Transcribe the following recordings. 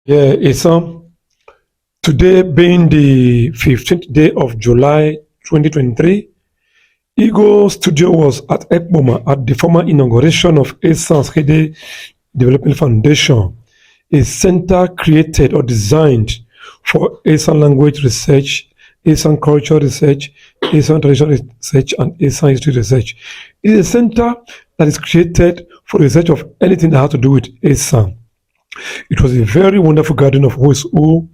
Yeah, today being the 15th day of July 2023, Eagle Studio was at Ekboma at the former inauguration of Esankhide Development Foundation, a center created or designed for Esan language research, Esan culture research, Esan traditional research, and Esan history research. It is a center that is created for research of anything that has to do with Esan. It was a very wonderful gathering of who is who.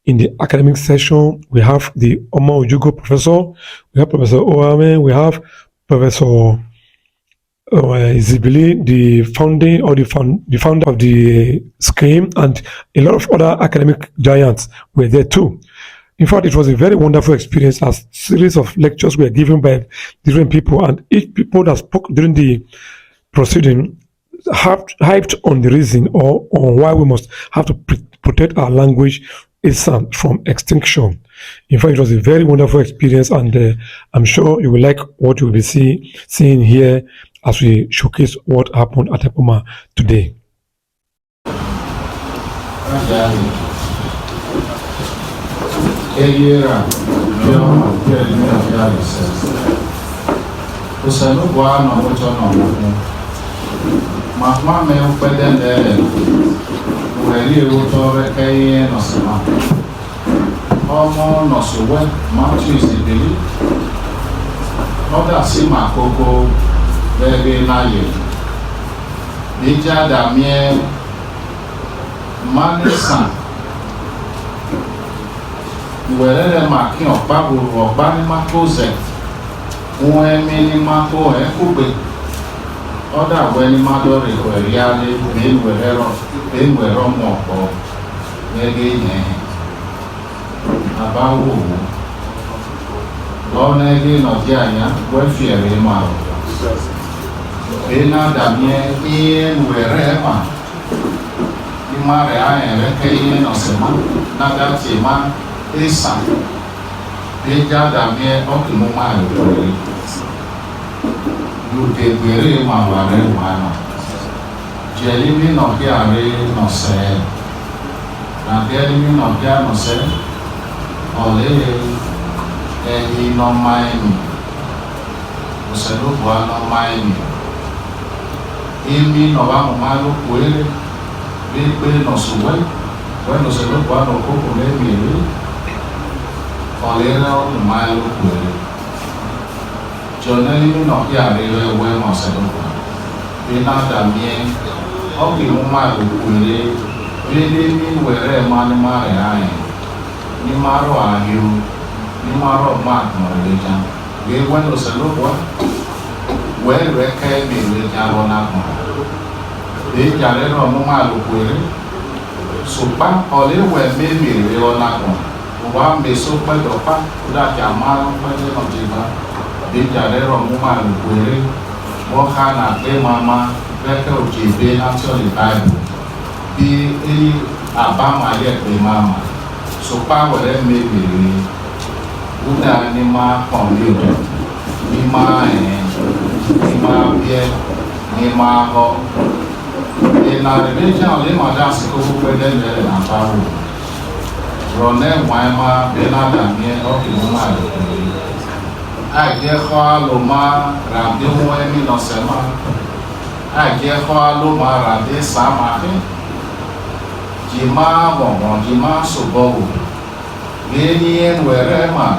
In the academic session, we have the Oma Ojugo professor, we have Professor Oame, we have Professor Zibili, the founder of the scheme, and a lot of other academic giants were there too. In fact, it was a very wonderful experience as series of lectures were given by different people, and each people that spoke during the proceeding hyped on the reason or on why we must have to protect our language Esan from extinction. In fact, it was a very wonderful experience, and I'm sure you will like what you will be seeing here as we showcase what happened at Ekboma today. Mama me upedele weli utore keye nosema omo nosuwe Matthew Zibili oda si makoko bebe na ye bija damie manisa werele maki opaburu obani makoze uemi ni mako ekube Oda when Madori were really being were more maybe about Lord again of Jaya, welfare remark. Bena Damien, Ian, wherever you marry, I am a Kayan or Sema, not that a man is son. Beja Damien, Okimoma. Luke Guerre Mavare Mana Jelly no Piare no say Nadelmi no Piano say Ole Ehi no Miami Uselu Buano Miami Imi no Vamo Malo Puere Bipe no Suwe When Uselu Buano Coco Lemi Ole no Malo Puere Joneli no Piare well no Sedoka. Bina Damien, Oki Muma Ukule, Bini were Manimare, Nimaro Ahu, Nimaro Mark no religion. We went to Sedoka, where Reke be with Yaronako. They Jarero Muma Ukule, Supa, Ole were maybe Leonako. One be so quite a part that Yamano Jiba. Bijarero Muma Lukwere, Mohana de Mama, Becker of Jibe, naturally Bible. Be any Abama yet the Mama. So power then may be Uda Nima Pomio, Nima Nima Pierre, Nima Ho. In our religion, Lima Dasico, President and Paro. Ronen Waima, Benada, near Okimuma. I get Loma, Ramdi Moemi no Sema. I get Loma, Ramdi Sama. Jima Bon, Jima Subo. Genian wherever.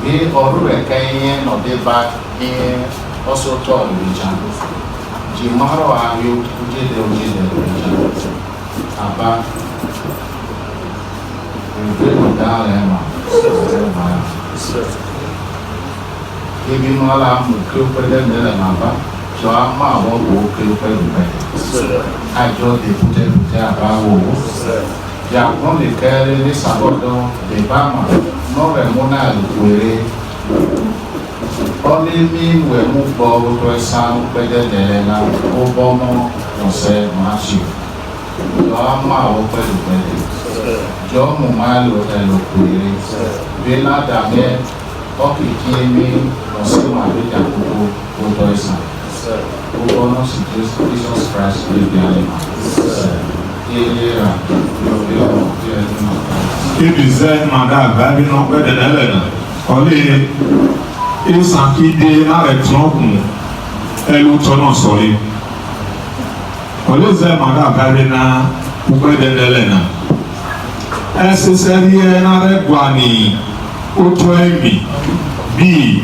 He or Kayan or the back here also told religion. Jimaro are you to get the religion. Abba. We will down Emma. If you know I'm a crew for them, so I'm a walk crew for them. I just put it to their Ya only carry this about the Bama, no Ramona Quere. Only me will move forward to a sound better than Obama or say Machi. So I'm a open to John Mumalo and Quere. Villa Dame. Okay, Kimi, Osima, Yakubu, Otoisa. Obono, Jesus Christ, the Alema. Ebize mada gabi no kwede nelena. Ole Esankhide na retrogu elu tono sori. Ole ze mada gabi na kwede nelena. Eseseriye na regwani oto emi bi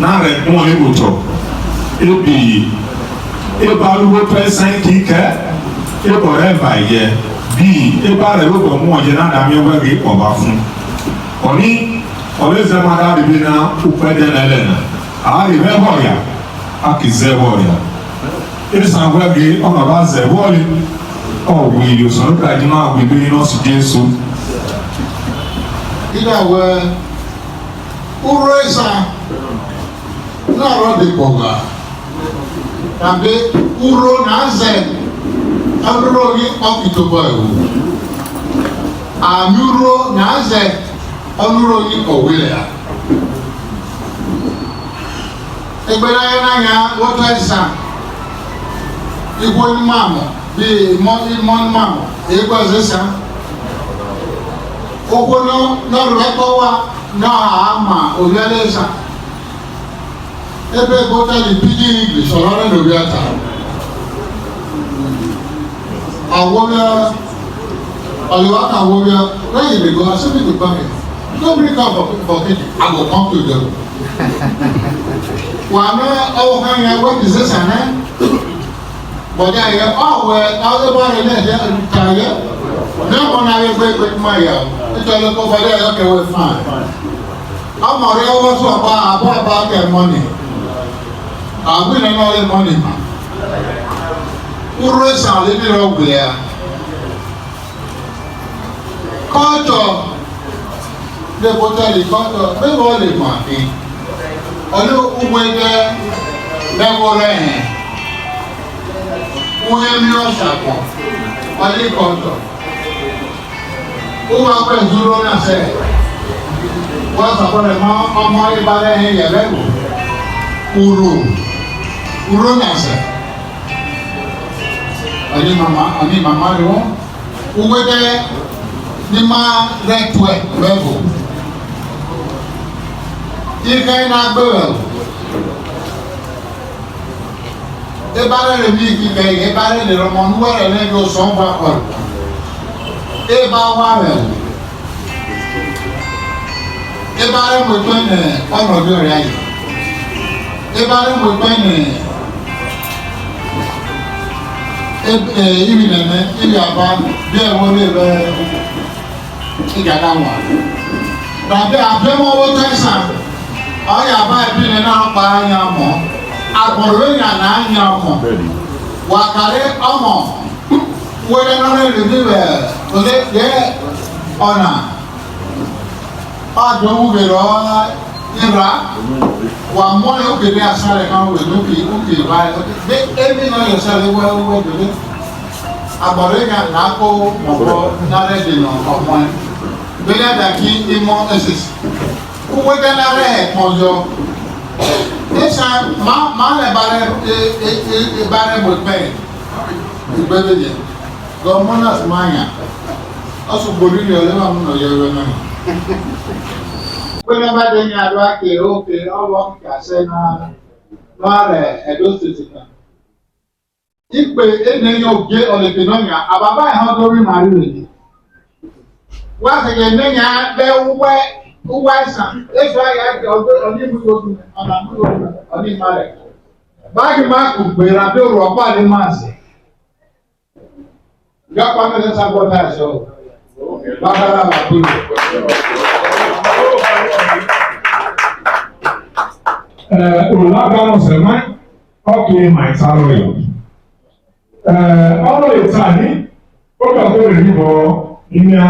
na regun ebuto. Ebi ebaluwo to Esankhide ebọrẹba yẹ bíi eba rẹ ló bọ mú ọjẹ náà dàmí ẹwẹ rí ọba fún ọní ọlẹsẹmọdà bíbí náà ọpẹ dẹnẹlẹ náà àárẹ bẹ bọyà àkì zẹ bọyà ẹsàn wẹgẹ ọmọ bá zẹ bọyì ọwọ ìyòsàn nípa ìdúná àgbègbè iná sí Jésù. ìdáwẹ kúrò ẹsàn náà rọdì pọgà tàbí kúrò náà zẹ. Amuro ni ọkìtọ̀bọ̀ ẹ̀wò. Àmúrò náà zẹ ọmúrò ní ọ̀wẹ́lẹ̀ ya. Ẹgbẹ́ra yẹn náà yà wọ́tọ̀ ẹ̀sán. Ikú ní màmú bí ìmọ̀ ní màmú èyíkọ́ ẹ̀sán. Okwu n'ọrụ ẹ̀kọ́ wa náà àmà òwúlẹ̀ ẹ̀sán. Ebe gbọ́dọ̀ ní pidgin English ọ̀rọ̀ rẹ̀ lórí ẹ̀ta. Awobia, Aliwaka Awobia, where you dey go? I say make you come here. Don't bring up for kitchen. I go come to them. Wàmẹ́ ọwọ́ kan yẹn wọ́n ti sẹ́sẹ̀ náà. Bọ̀dé ayẹ ọ̀wẹ́ ọ̀dẹ́bọ̀ rẹ̀ náà yẹ kàyẹ. Ní ọmọ náà yẹ pé pé má yà ó. Nítorí pé bọ̀dé ayẹ kẹwẹ́ fàn. Ọmọ rẹ̀ ọwọ́ sọ àbá kẹ mọ́nì. Àbí nínú ọ̀rẹ́ mọ́nì mà. Kúrò sàn lédè ọ̀gbìn ya. Kọ́ńtọ̀ lè bọ́tà lè kọ́ńtọ̀ bẹ́ẹ̀ wọ́n lè mọ̀ àfi. Ọdún ugbo ẹgbẹ́ lẹ́wọ́rẹ́ yẹn. Wọ́n yẹ mi ọ̀sàpọ̀ ọdún kọ́ńtọ̀. Ó wá pẹ̀ dúró náà sẹ́. Wọ́n sọ̀kọ́ rẹ̀ mọ́ ọmọ ìbálẹ̀ yẹn yẹ̀ lẹ́wọ̀. Kúrò náà sẹ́. Ani mama de wọn wọwọ dẹ ní ma rẹ tuẹ bẹẹbù ike iná gbẹwẹ o ebára rẹ bí kíkẹ yìí ebára rẹ lọmọ nuwẹ rẹ lẹbi o sọm bá kọ eba wà rẹ o ebára mo gbẹ nẹ ọnọdún rẹ yìí ebára mo gbẹ nẹ. Ibi nene, ibi aba, bí ẹ̀wọ̀n lè bẹ ìjàdá wọn. Dàbí àbẹ́mọ́ owó tẹ̀sán, ọ̀yà bá ẹbí nínú apá anya mọ̀, àgbọ̀rọ̀ èèyàn náà anya mọ̀. Wàkàrí ọmọ, wẹ́rẹ́ náà lè rí bẹ̀ lóde yẹ ọ̀nà. Ọ̀dọ̀ owó bẹ̀rẹ̀ ọ̀ ìrà. Wà mọ́ ní òkè ní asáré kan wẹ̀ lókè báyìí. Bí ebi náà yẹ sáré wẹ́wẹ́ dòdò. Àgbọ̀rọ̀ yẹn náà kó mọ̀bọ́ náírà dènà ọmọ yẹn. Bẹ́ẹ̀ dàkí ìmọ̀ ẹ̀sìsì. Kúwé dẹ́ náírà ẹ̀pọ̀n yọ. Ẹ̀sán máa lẹ̀ bàrẹ̀ bò pẹ́ ìgbẹ́bẹ̀ yẹn. Gọ́mọ́nà sì máa yàn. Ọ̀sùn gbòdì ni ọ̀lẹ́wà mú nà yẹ wẹ́ náà. When I did not like it, okay, I walk I said, not Edo State. If we don't get on the Pinonia, Ababa how do we marry? Once again, then I there who was some. That's why I go on him marriage. Back in Marco, we are doing a part in Massey. Got one of the sabotage, so. Olùlágbàmọ̀ sẹ̀mọ́ ọkùnrin màìta lọ́yọ̀. Ọ̀rọ̀ ìta ní ó gbà tó rẹ̀ níbọ̀ ní à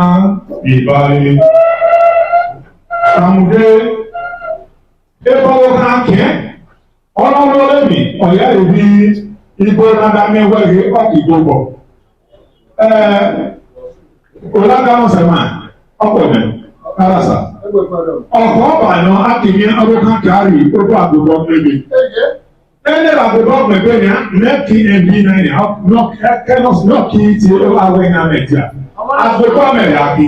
ìbálẹ̀. Àmùdé ébọ́wọ́ káàkiri ọlọ́run lẹ́mí ọ̀yá ìbí igbó nádámẹ́wẹ́rẹ́ ọ̀kì gbogbo. Olùlágbàmọ̀ sẹ̀mọ́ ọkùnrin kárásà. Ọ̀pọ̀ ọ̀bànà akìnyẹ ọdún kárì ojú àgbègbè mẹ́lẹ̀. Ẹnlẹ́ àgbègbè mẹ́lẹ̀ ní nẹ́ẹ̀kì ẹ̀bí náà ní kẹ́nọ́sì náà kì í ti awẹ́ ní amẹ́tíà. Àgbègbè mẹ́lẹ̀ àbí.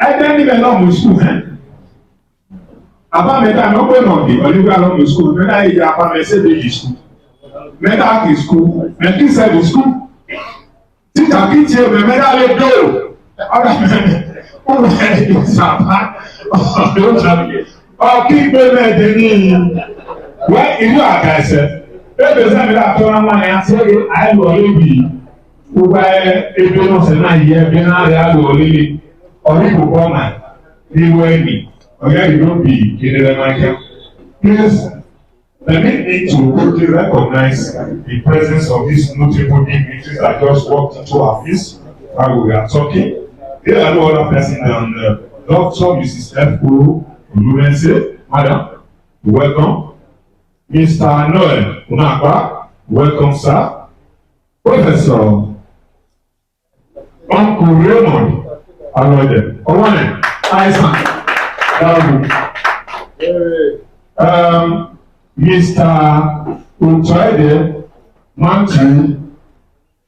Ẹgbẹ́ níbẹ̀ náà mú sùkúl ẹ̀. Àbámẹ́ta ló pé náà di ọ̀lẹ́gbẹ́ àlọ́ mú sùkúl. Mẹ́ta yìí àbámẹ́sẹ̀ lè yìí sùkúl. Mẹ́ta kì í sùkúl. Mẹ́kí sẹ́ẹ̀dì sùkúl. Títà kí tiẹ̀ mẹ́ta lè dó. Ọ̀rọ̀ mẹ́rin ó bẹ̀rẹ̀ ìsàpá ọ̀kí gbé mẹ́ẹ̀dẹ̀ ní wẹ́ ìlú àgàṣẹ́. Ebe sẹ́mi láti wọ́n wá ní àti àìlọ́ lébi. Gbogbo ebe náà sẹ́ náà yẹ ẹbí náà rẹ̀ àlọ́ líle. Ọ̀rí kò kọ́ mà ní wẹ́ẹ̀mì. Ọ̀gá ìlú bì ìdílé máa jẹ́. Please permit me to quickly recognize the presence of these notable dignitaries that just walked into our office while we are talking. There are no other person than Dr. Mrs. F.O. Oluwense. Madam, welcome. Mr. Noel Unakwa, welcome, sir. Professor Uncle Raymond Aluede. Owane, Isaac. Mr. Utoide Matthew,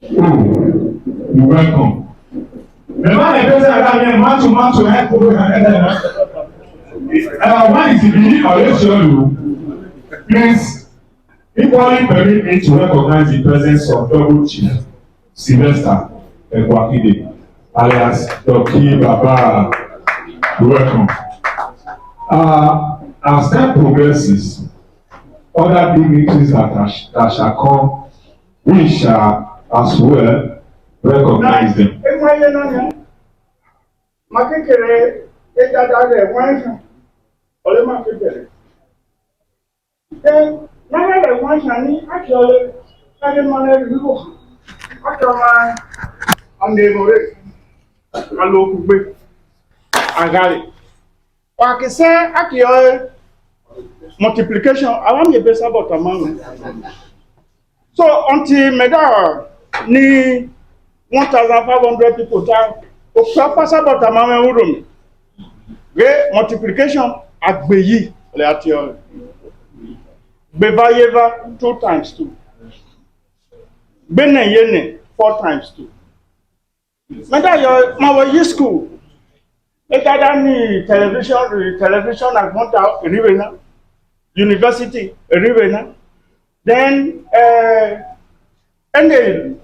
you welcome. The man is present Matthew one is the I'll please equally permit me to recognize the presence of Double Chief Sylvester Esankhide, alias Doki Baba. Welcome. As time progresses, other dignitaries that shall come, we shall as well recognize them. Wakise akiyo multiplication alam ye besa bota man. So until meda ni 1,500 people ta o pasa bota man wurum. Ge multiplication agbeyi le atiyo. Bevayeva 2 times 2. Bene yene 4 times 2. Meda yo mawo yi school. Ekadani television agbonta Rivena, university Rivena. Then ende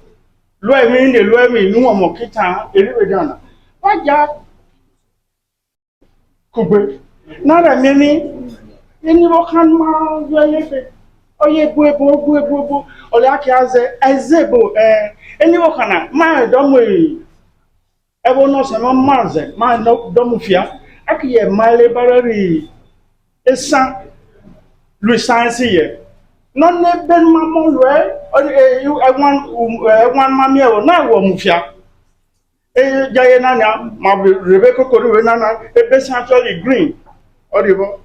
loemi nuwa mokita Rivena. Waja kugbe. Nara mimi ini wokan ma yoyefe. Oye buebo ole aki ezebo ini wokana ma domo ebo no se maze ma no domufia akiye male barari esa lui science ye no ne ben mamo lwe one mami e na wo mufia jaye nanya ma rebeko koru na ebe actually green odibo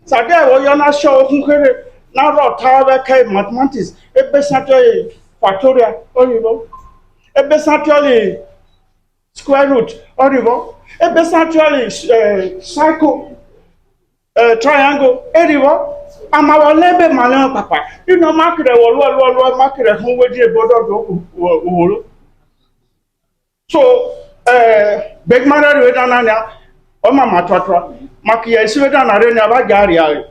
sade wo yo na show kunkere na ro tawe kai mathematics ebe actually factorial odibo ebe actually square root, orivo, e essentially cycle triangle, erivo, amawalebe malon papa. You know, market market home with the border. So, big mother with ananya, on my matatra, Makia is with an arena bagari.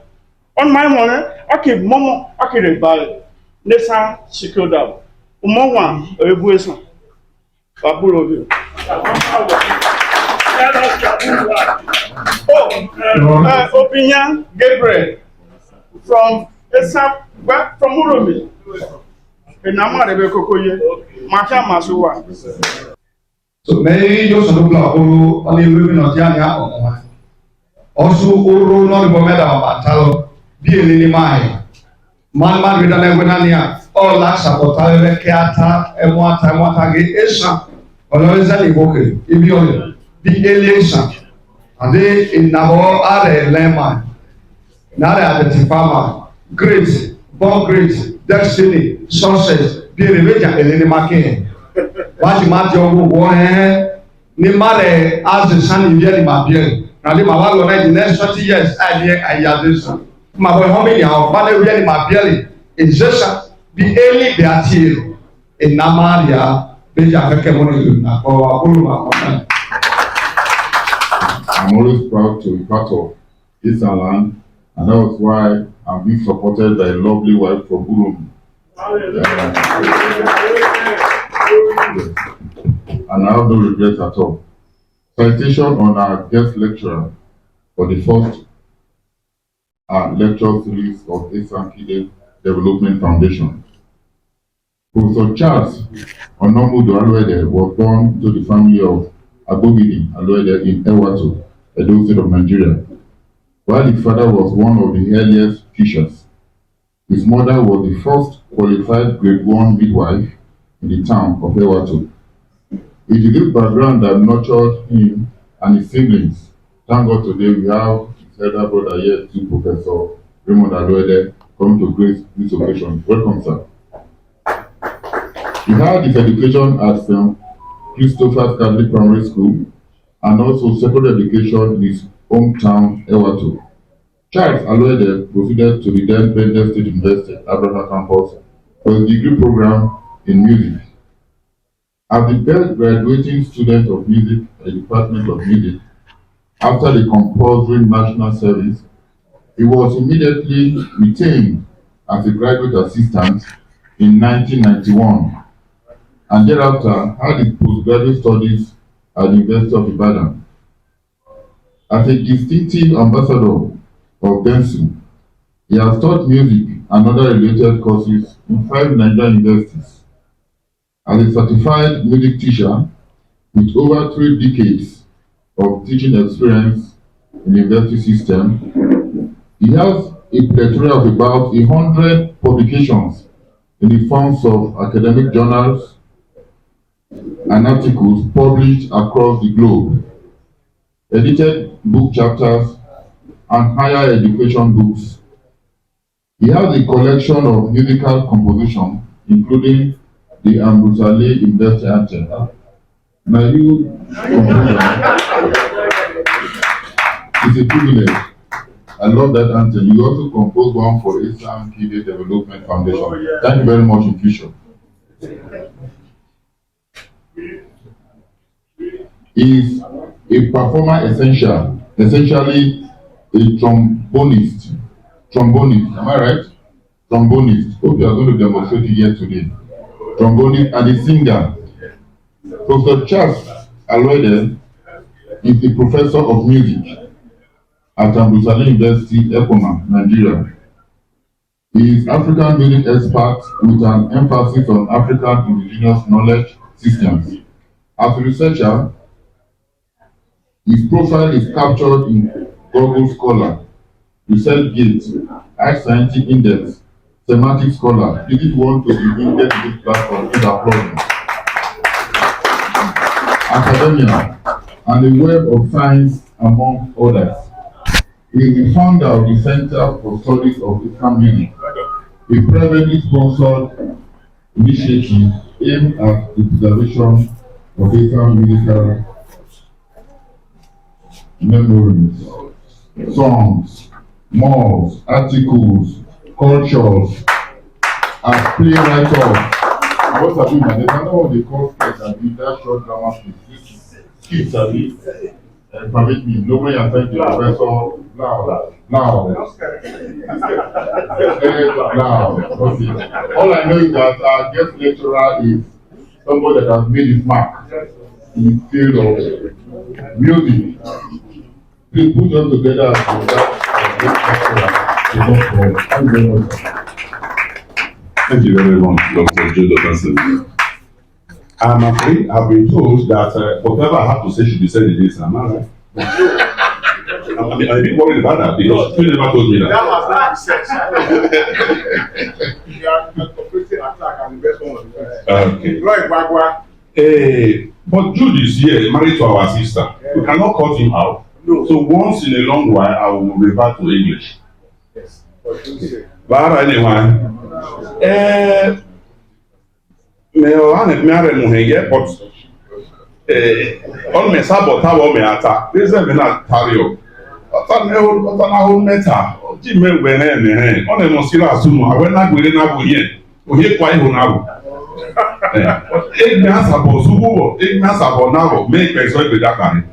On my money, I keep Momo, I keep buy. Nessa secure down. Umowa, a buison. Babulo. Opinion Gabriel from Uromi. Enama de Bekoye, Macha Masuwa. So maybe you should look only women of Yania. Also, Uru non Bomeda Batalo, be in my man with an Evanania, all last about Keata, and one time what I get Esa. Ọlọ́rẹ́sẹ̀ ìwókè ibi ọ̀yọ̀ bí election àdé ìnáwó ààrẹ lẹ́mà náàrẹ àdẹ̀tìfàmà great born great destiny success bí èrè méjà èlérí mákìyàn wájú má ti ọgbọ̀n wọ́n ẹ́ ní márẹ̀ azẹ̀ sani ìbí ẹni máa bí ẹ̀ nàdí màá wá lọ náà the next 20 years àìní àyàdé sàn màá bọ̀ ẹ̀họ́n mi yàn ọ́ bá lè rí ẹni máa bí ẹ̀ ìjẹ́sà bí élì bẹ̀ àti èrò ìnámàríà. Beja kake moni na kwa wakulu makona. I'm always proud to be part of Esanland, and that was why I'm being supported by a lovely wife from Burundi. And I have no regrets at all. Citation on our guest lecturer for the first lecture series of Esankhide Development Foundation. Professor Charles Onomudo Aluede was born to the family of Abogidi Aluede in Ewato, Edo State of Nigeria. While his father was one of the earliest teachers, his mother was the first qualified grade 1 midwife in the town of Ewato. It is this background that nurtured him and his siblings. Thank God today we have his elder brother here too, Professor Raymond Aluede, coming to grace this occasion. Welcome, sir. He had his education at St. Christopher's Catholic Primary School and also secondary education in his hometown, Ewato. Charles Aluede proceeded to the then Bendel State University, Abraham campus, for his degree program in music. As the best graduating student of music at the Department of Music, after the compulsory national service, he was immediately retained as a graduate assistant in 1991, and thereafter had his postgraduate studies at the University of Ibadan. As a distinctive ambassador of Bensu, he has taught music and other related courses in 5 Nigerian universities. As a certified music teacher with over 3 decades of teaching experience in the university system, he has a plethora of about 100 publications in the forms of academic journals and articles published across the globe, edited book chapters, and higher education books. He has a collection of musical composition, including the Ambrosale University Anthem. Now you it's a privilege. I love that anthem. You also composed one for Esankhide Development Foundation. Thank you very much, in future. He is a performer essentially a trombonist. Am I right? Trombonist. Hope you are going to demonstrate it here today. Trombonist and a singer. Professor Charles Aluede is a professor of music at Ambrosale University, Ekpoma, Nigeria. He is African music expert with an emphasis on African indigenous knowledge systems. As a researcher, his profile is captured in Google Scholar, ResearchGate, Art Scientific Index, Semantic Scholar. This is one to the in-depth platform in the program. Academia, and the Web of Science, among others. He is the founder of the Center for Studies of African Music, a privately sponsored initiative aimed at the preservation of African musical memories, songs, malls, articles, cultures, as playwright. What are doing? There's another one they call skits and that short drama piece. Skits are permit me. Nobody has said the professor now. Okay. All I know is that our guest lecturer is somebody that has made his mark in the field of music. Please put them together as Thank you very much, Dr. Joe Dotterson. I'm afraid I've been told that whatever I have to say should be said in this. Am I right? I'm a bit worried about that because you never told me that. You are completing attack and the best one of the first. Okay. Like Bagua. But Jude is here, married to our sister. We cannot cut him out. No. So once in a long while, I will revert to English. Yes. What you say? But anyway, but on me sabota wo me ata. This is me na tario. Ota na ho meta. Ji me we na me he. On no sira asumu. Awe na gbere na bo yen. Oye kwa iho na bo. Igna sabo subu. Igna sabo na bo. Me pe so be dakare.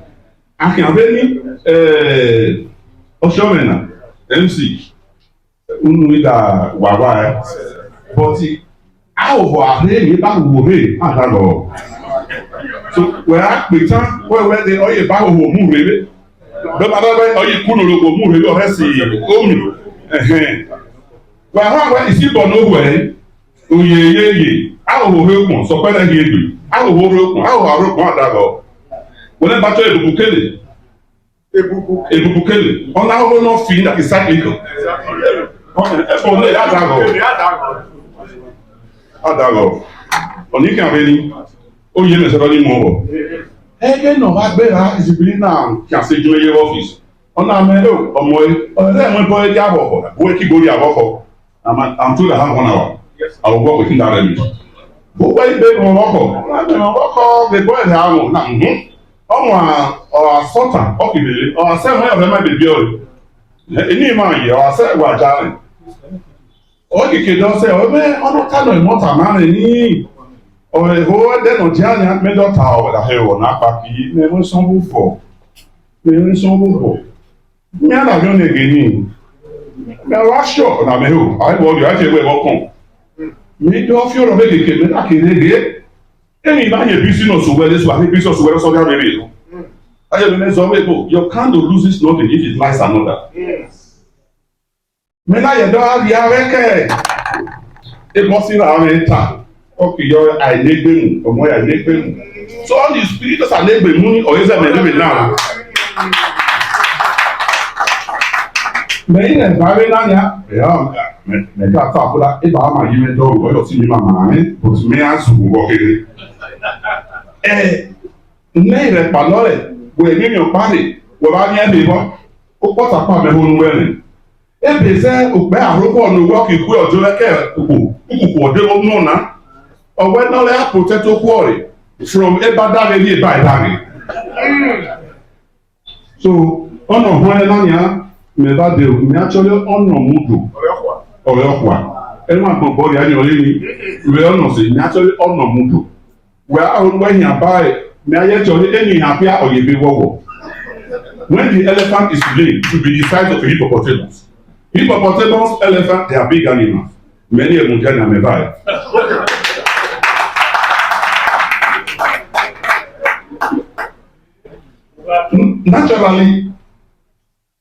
Akiabeni Oshomena MC unu da wawa but awo ahe ni ba wo he adalo so we a pe tan we de oye ba wo mu rebe be ba ba oye kuno lo mu rebe o he si omi we ha isi bo no we oyeyeye awo he kun so pe na he egbe awo ho kun awo aro kun adalo wọ́n bá tó ebubu kele ebubu kele ọ̀nà ahọ́họ́ náà fi ní cyclical ẹ̀fọ́ ní adàgọ̀ ọ̀nìkì àbẹ́ni ó yẹ mẹ́sẹ̀rọ̀ ní mọ̀ ọ́ ẹgbẹ́ náà wá gbéra ìsìnkú náà kí a ṣe ju eye ọ́fíìsì ọ̀nà àmẹ́lò ọmọ ọ̀rẹ́ ẹ̀mọ́ ẹ̀bọ́ ẹ̀dí àbọ̀kọ̀ bó kí gorí àbọ̀kọ̀ I'm told I have 1 hour I will work within that limit bó wẹ́ ibẹ̀ ní ọkọ̀ the boy ẹ̀ àwọn náà ọmọ asọta ọkìbìlì ọsẹ wọn yà fẹ má bèbí ọrẹ ẹni ìmọ àyè ọsẹ wà jáde ọkìkì dọsẹ ọbẹ ọdọkànọ ìmọta márùn ní ọhẹhó ẹdẹnà jáde mẹdọta ọwọdà ẹwọ n'apá kìí mẹrin sanwó fọ ní àdàbí ọ̀nà ègè ní mẹwàá aṣọ ọ̀nà mẹhó àìbọ̀ ọdọ àti ẹgbẹ́ ẹ̀wọ̀ kan mi dọ́ fí ọ̀rọ̀ bẹ́ẹ̀ kékeré mẹ́ta kéde ẹni bá yẹ bísí náà sọ wẹ́lẹ́ sọ àti bísí ọ̀sọ̀ wẹ́lẹ́ sọ́jà rẹ̀ rẹ̀ ayé mi sọ wẹ́ bò your candle loses nothing if it lights another. mi láyé dọ́ àrí arẹ́kẹ́ ẹ bọ́ sí ààrẹ ta ọkì yọ àìlégbèmù ọmọ yà àìlégbèmù so all the spirits àlégbèmù ní ọ̀yẹ́sẹ̀ mẹ́rin náà. mẹ́yìn ẹ̀ bá rí náà ẹ̀yà mẹ́jọ àtọ́ àbúrá ẹ̀ bá máa yí mẹ́jọ ọ̀yọ́ sí mi máa máa mi kò sí mi á sùn wọ́ kéré. Lẹ́yìn rẹ̀ pàlọ́ rẹ̀ wọ èmi mi ò parí wọ bá ní ẹ̀mí bọ́ ó pọ̀tà pa mẹ́hún ní wẹ́rìn. Ebe sẹ́ òpẹ́ àrókọ̀ ní wọ́ kì í kú ọjọ́ lẹ́kẹ̀ òkùnkù ọ̀dẹ́ ó nù ná. Ọ̀wẹ́ náà lẹ́ àpòtẹ́ tó kú ọ̀rẹ́ from eba dáre ní eba ìdáre. So ọ̀nà ọ̀hún ẹ̀ náà yà mẹ́ta dé o mi àtúnyẹ ọ̀nà múdò ọ̀rẹ́ ọ̀pọ̀ ẹnu àgbọ̀nbọ̀ yà ni ọ̀rẹ́ mi ìwé ọ̀nà sí mi àtúnyẹ ọ̀nà múdò wẹ́ àwọn wẹ́yìn àbáyé mi ayé tí ọ̀rẹ́ ẹ̀yìn àpíà ọ̀yẹ̀bẹ̀ wọ̀wọ̀. When the elephant is laid to be the size of a hippopotamus. Hippopotamus, elephant, they are big animals. Many of them are mevai. Naturally,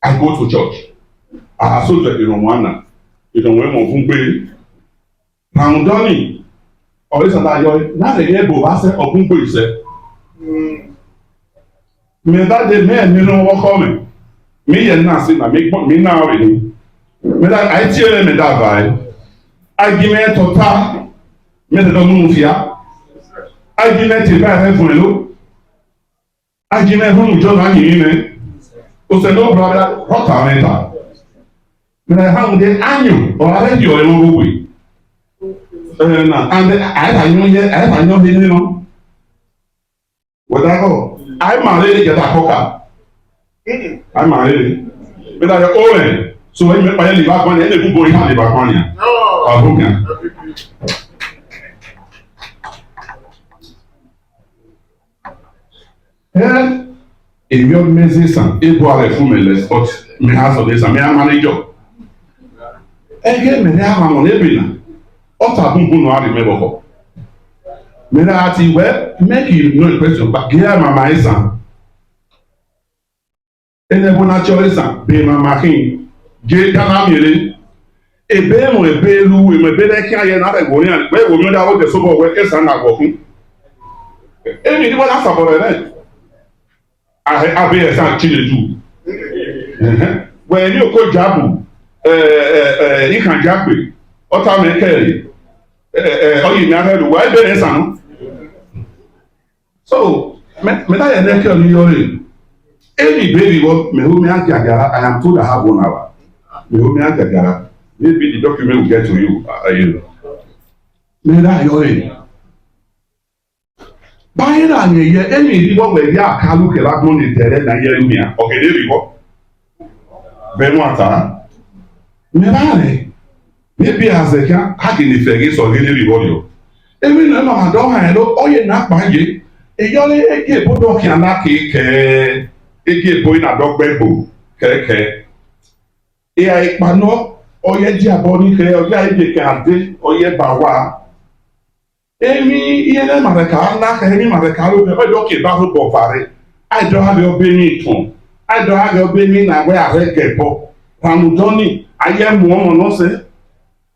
I go to church. I have soldier in Romana. You don't wear my bumbe. Poundoni. Or is that your not a year, but I said, or bumbe said. Me that day, me no walk coming. Me and Nancy, me now already. Me that I tell me that vibe. I give me a total. Me the don't fear. I give me a tip for you. I give me a home job. I give me. O say no brother, what are you? Me that how the annual or I let you alone away. And I know yet. I know the name. What I go. I'm married get a cocker. I'm married. But I own. So when you buy the back money, any good boy have the back money. If you're musician, if you are a female, but me has of this, I may manager. Again, me have a money. What a boom boom, I remember. Me na ati well make you know the question but here mama isan ene bona choisan be mama kin je kana mire ebe mo ebe lu e mo ebe le ki aye na re go ni an we wo mi da wo de so bo we esan na go fun eni di bona sa bo re a be esan chileju we ni oko jabu ikan jape o ta me kere oyi mi aheru wa ebe esan so, me that you never kill you. Any baby, what me who me ask I am told I have 1 hour. Me who me ask maybe the document will get to you. Me that you. Báyìí náà yẹ yẹ ẹni ìdíwọ́ wẹ̀ yá àkálù kẹlá gbọ́n ní tẹ̀lé náà yẹ lómi à ọ̀gẹ̀dẹ̀ ìdíwọ́. Bẹ́ẹ̀ni wọ́n ta. Mẹ́rà rẹ̀ níbi àzẹ̀ká hákìlì fẹ̀gẹ́ sọ̀gẹ̀dẹ̀ ìdíwọ́ yọ. Èmi náà máa dọ́ hàn ẹ́ lọ ọ̀yẹ̀ náà pààyè. Eyọ́lé eke bọ́dọ̀ kí aná kéèké ege boy na dogbebo keke e ai pano oye di aboni ke oye ege ke ade oye bawa emi iye na mareka na ka emi mareka lo be o ke ba ro bo vare ai do ha be obeni tun ai do ha be obeni na we are gebo ramudoni aye mu omo no se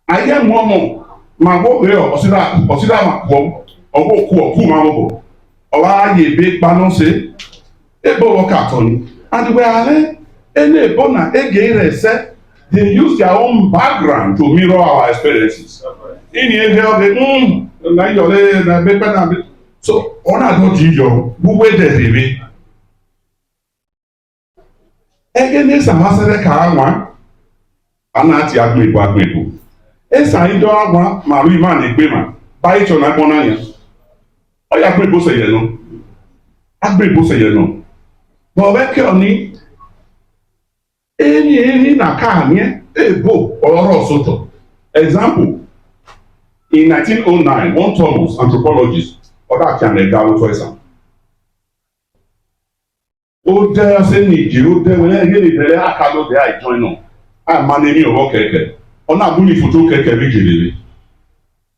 aye mu omo ma bo re osira ma ko obo ku ma bo owa ye be pano se ebo worker tony and we are ene bona ege rese they use their own background to mirror our experiences ini ege oge na yore na be na be so ona do di yo buwe de rebe ege ne sa hasere ka anwa anati agbebu esa ido agwa maru iman egbe ma ba icho na gbona yan o ya gbebu se ye no agbebu se ye no but weke oni any na ka nye ebo oro soto example in 1909 one Thomas anthropologist oda kan ega wo esa o de se ni ji o de we ye ni bele akalo de I join no a maneni owo keke ona bu ni photo keke bi jelele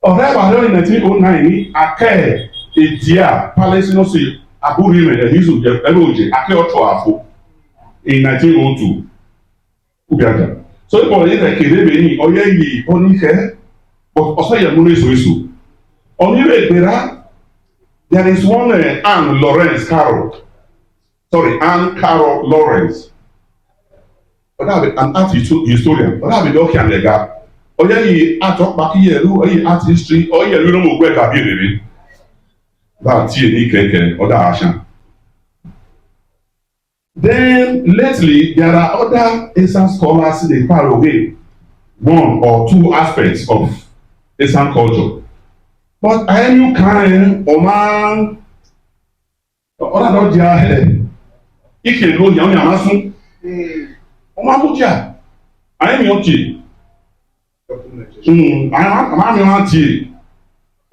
ore ba lo in 1909 ni ake edia palace no se aburi me de hizu de eloje ake oto afo in 1902 ubiaja so ibo ye kele be ni oye yi oni ke but also ye mu eso oni re gbera there is one Anne Carol Lawrence an art historian oda be do kian lega oye yi ato pakiye ru oye art history oye ru no mo gbe ka bi rere that tie ni keke oda ashan. Then lately there are other Esan scholars in the away one or two aspects of Esan culture but I am you kind oman oda do dia he ike lo yan yamasun oman buja I am yoki I am yoki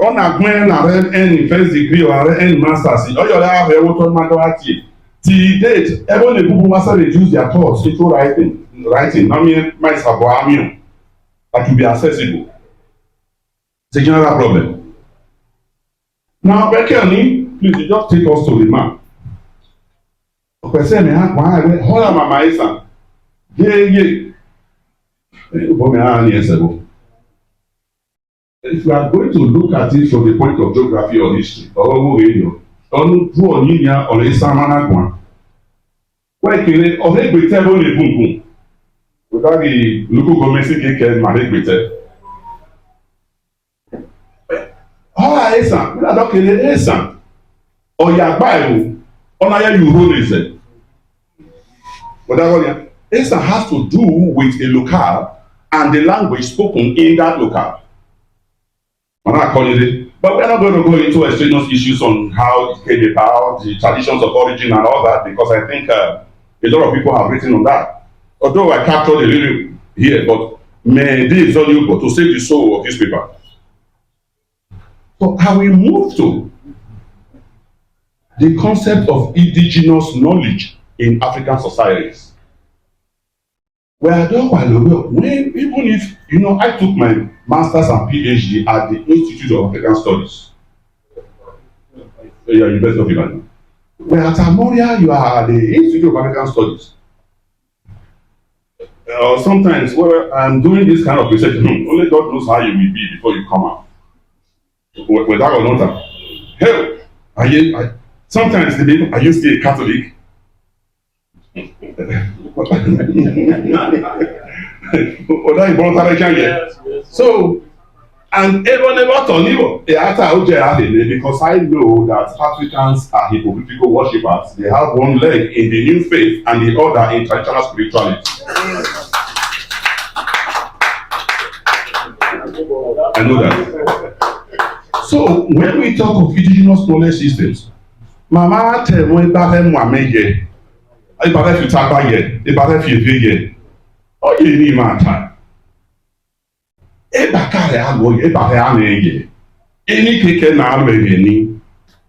ona gwen na any first degree or any masters oyo la have wo to ma do ati till date even the people master reduce their thoughts into writing I mean my sabo amion that will be accessible. It's a general problem. Now Bekeni, please you just take us to the map. Person me ha why hola mama Esan ye if you are going to look at it from the point of geography or history or radio don't draw linear or Esan managwan why kere o he gbete bo le gungun without the local government keke ma he gbete hola Esan we don kere Esan oya gba ewu ona ya you roll is whatever Esan has to do with a locale and the language spoken in that locale. But we're not going to go into extraneous issues on how it came about, the traditions of origin and all that, because I think a lot of people have written on that. Although I captured a little here, but may this on you to save the soul of these people. So how we move to the concept of indigenous knowledge in African societies. Well, when even if I took my master's and PhD at the Institute of African Studies, University of Ibadan. Well, at Amoria, you are at the Institute of African Studies. Sometimes when I'm doing this kind of research, only God knows how you will be before you come out. Without or not, hell, sometimes the people, are you still a Catholic? So, and never told you because I know that Africans are hypocritical worshippers. They have one leg in the new faith and the other in traditional spirituality. I know that. So when we talk of indigenous knowledge systems, Mama tell me that ibare fi tapa ye ibare fi efe ye oye ni ma ta e bakare ago e bakare ane ye eni keke na alwe ni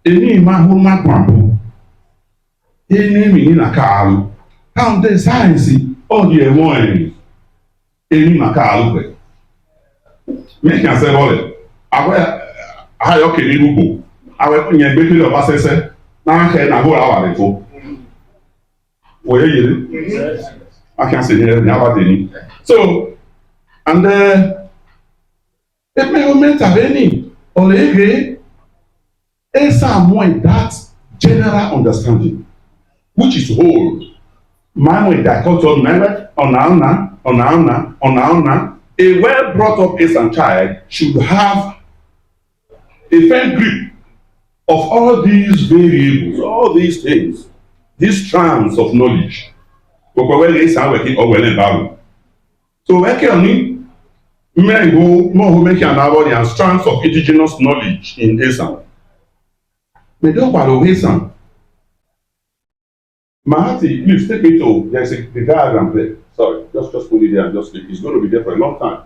eni ma hu ma kwampo enemy na kaalu how the science all the one eni na kaalu be make can say bole awe ayo ke ni gugu awe nye gbe kile oba sese na he na go awa re fo wo ye yele I can say here na awa de ni so and me o meta beni olege esa mo that general understanding which is whole man with dichotomy onauna a well brought up Esankhide should have a firm grip of all these variables, all these things, these strands of knowledge. So working on it, men go more making an strands of indigenous knowledge in Esan. But don't follow Esan. Mahati, please take me to the diagram there. Sorry, just put it there and just click. It's going to be there for a long time.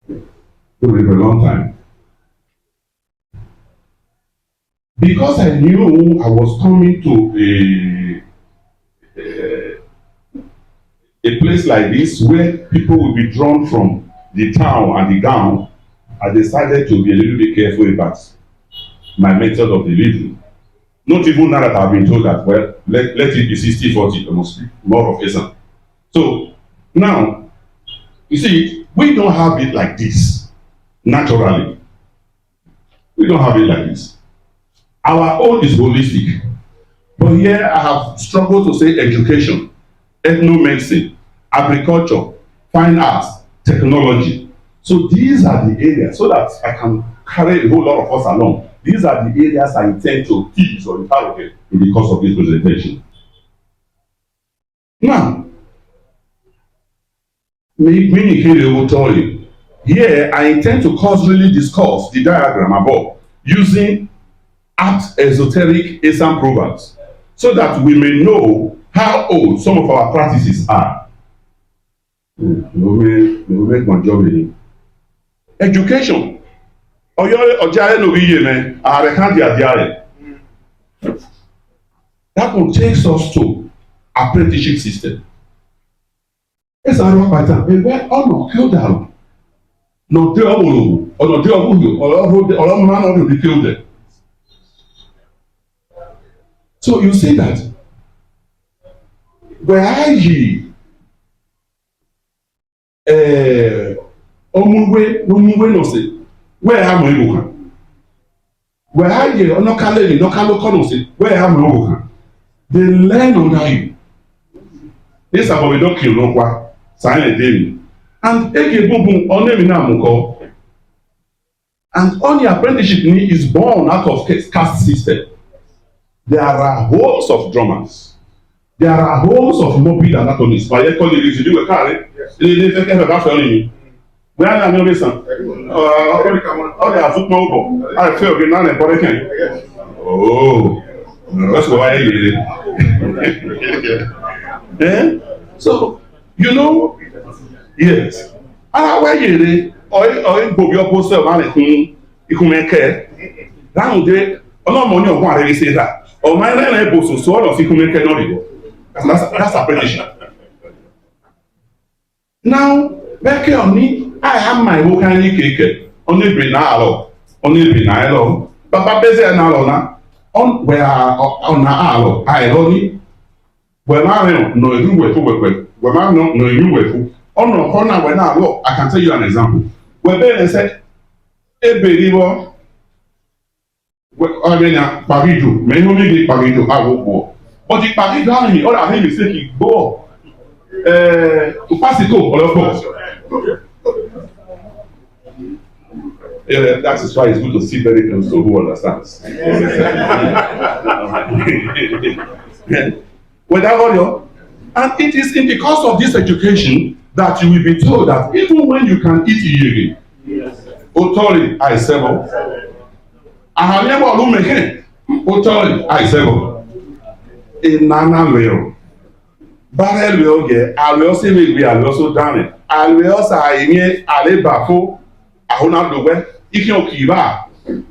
It's going to be for a long time. Because I knew I was coming to a place like this where people will be drawn from the town and the gown, I decided to be a little bit careful about my method of delivery. Not even now that I've been told that, well, let it be 60-40, there must be more of Esan. So now, you see, we don't have it like this, naturally. We don't have it like this. Our own is holistic. But here I have struggled to say education, ethnomedicine, agriculture, fine arts, technology. So these are the areas, so that I can carry a whole lot of us along. These are the areas I intend to teach or interrogate in the course of this presentation. Now, here I intend to causally discuss the diagram above using apt esoteric Esan proverbs so that we may know how old some of our practices are. We make my job in education. That will take us to apprenticeship system. It's a wrong pattern. Where honor killed them. Not the Obulu, or not the Obudu, or man of the killed them. So you see that. Where are ye? Omuwe no say. Where am I going? Where are you? No calling, no calling. Where am I going? They learn under you. This about we don't kill no kwa. Sign a daily. And eke boom on them in and on the apprenticeship is born out of caste system. There are holes of drummers. There are holes of morbid anatomists. By your colleagues, you do a carry. They take care of that for you. Where are you listening? Oh, they are foot mobile. I feel good now and breaking. Oh, that's why I did it. So, you know, yes. Why you did it? Or go your poster, man, you can make care. Now, they, no money of one, they say that. Or my name is so all of you can make care. That's apprenticeship. Now, back on me. I have my volcanic cake on the Brinalo, Papa Beze and Alona, on where on Alo, I only, where I no you with where I no you with on no corner when I look, I can tell you an example. Where Ben said, a believer, I mean, Parido, may only be Parido, I will go. But the Parido, all I think is saying, go, to pass it over, of course. Yeah, that is why it's good to sit very close to who understands. Without audio, and it is in the course of this education that you will be told that even when you can eat iyere, otori aisebo, ahanyebo olumeke, otori aisebo, inana leo, barrel leo ge, alwe ose we alwe so dane, alwe osa ime alebafo, ahuna dowe. If you're Kiva,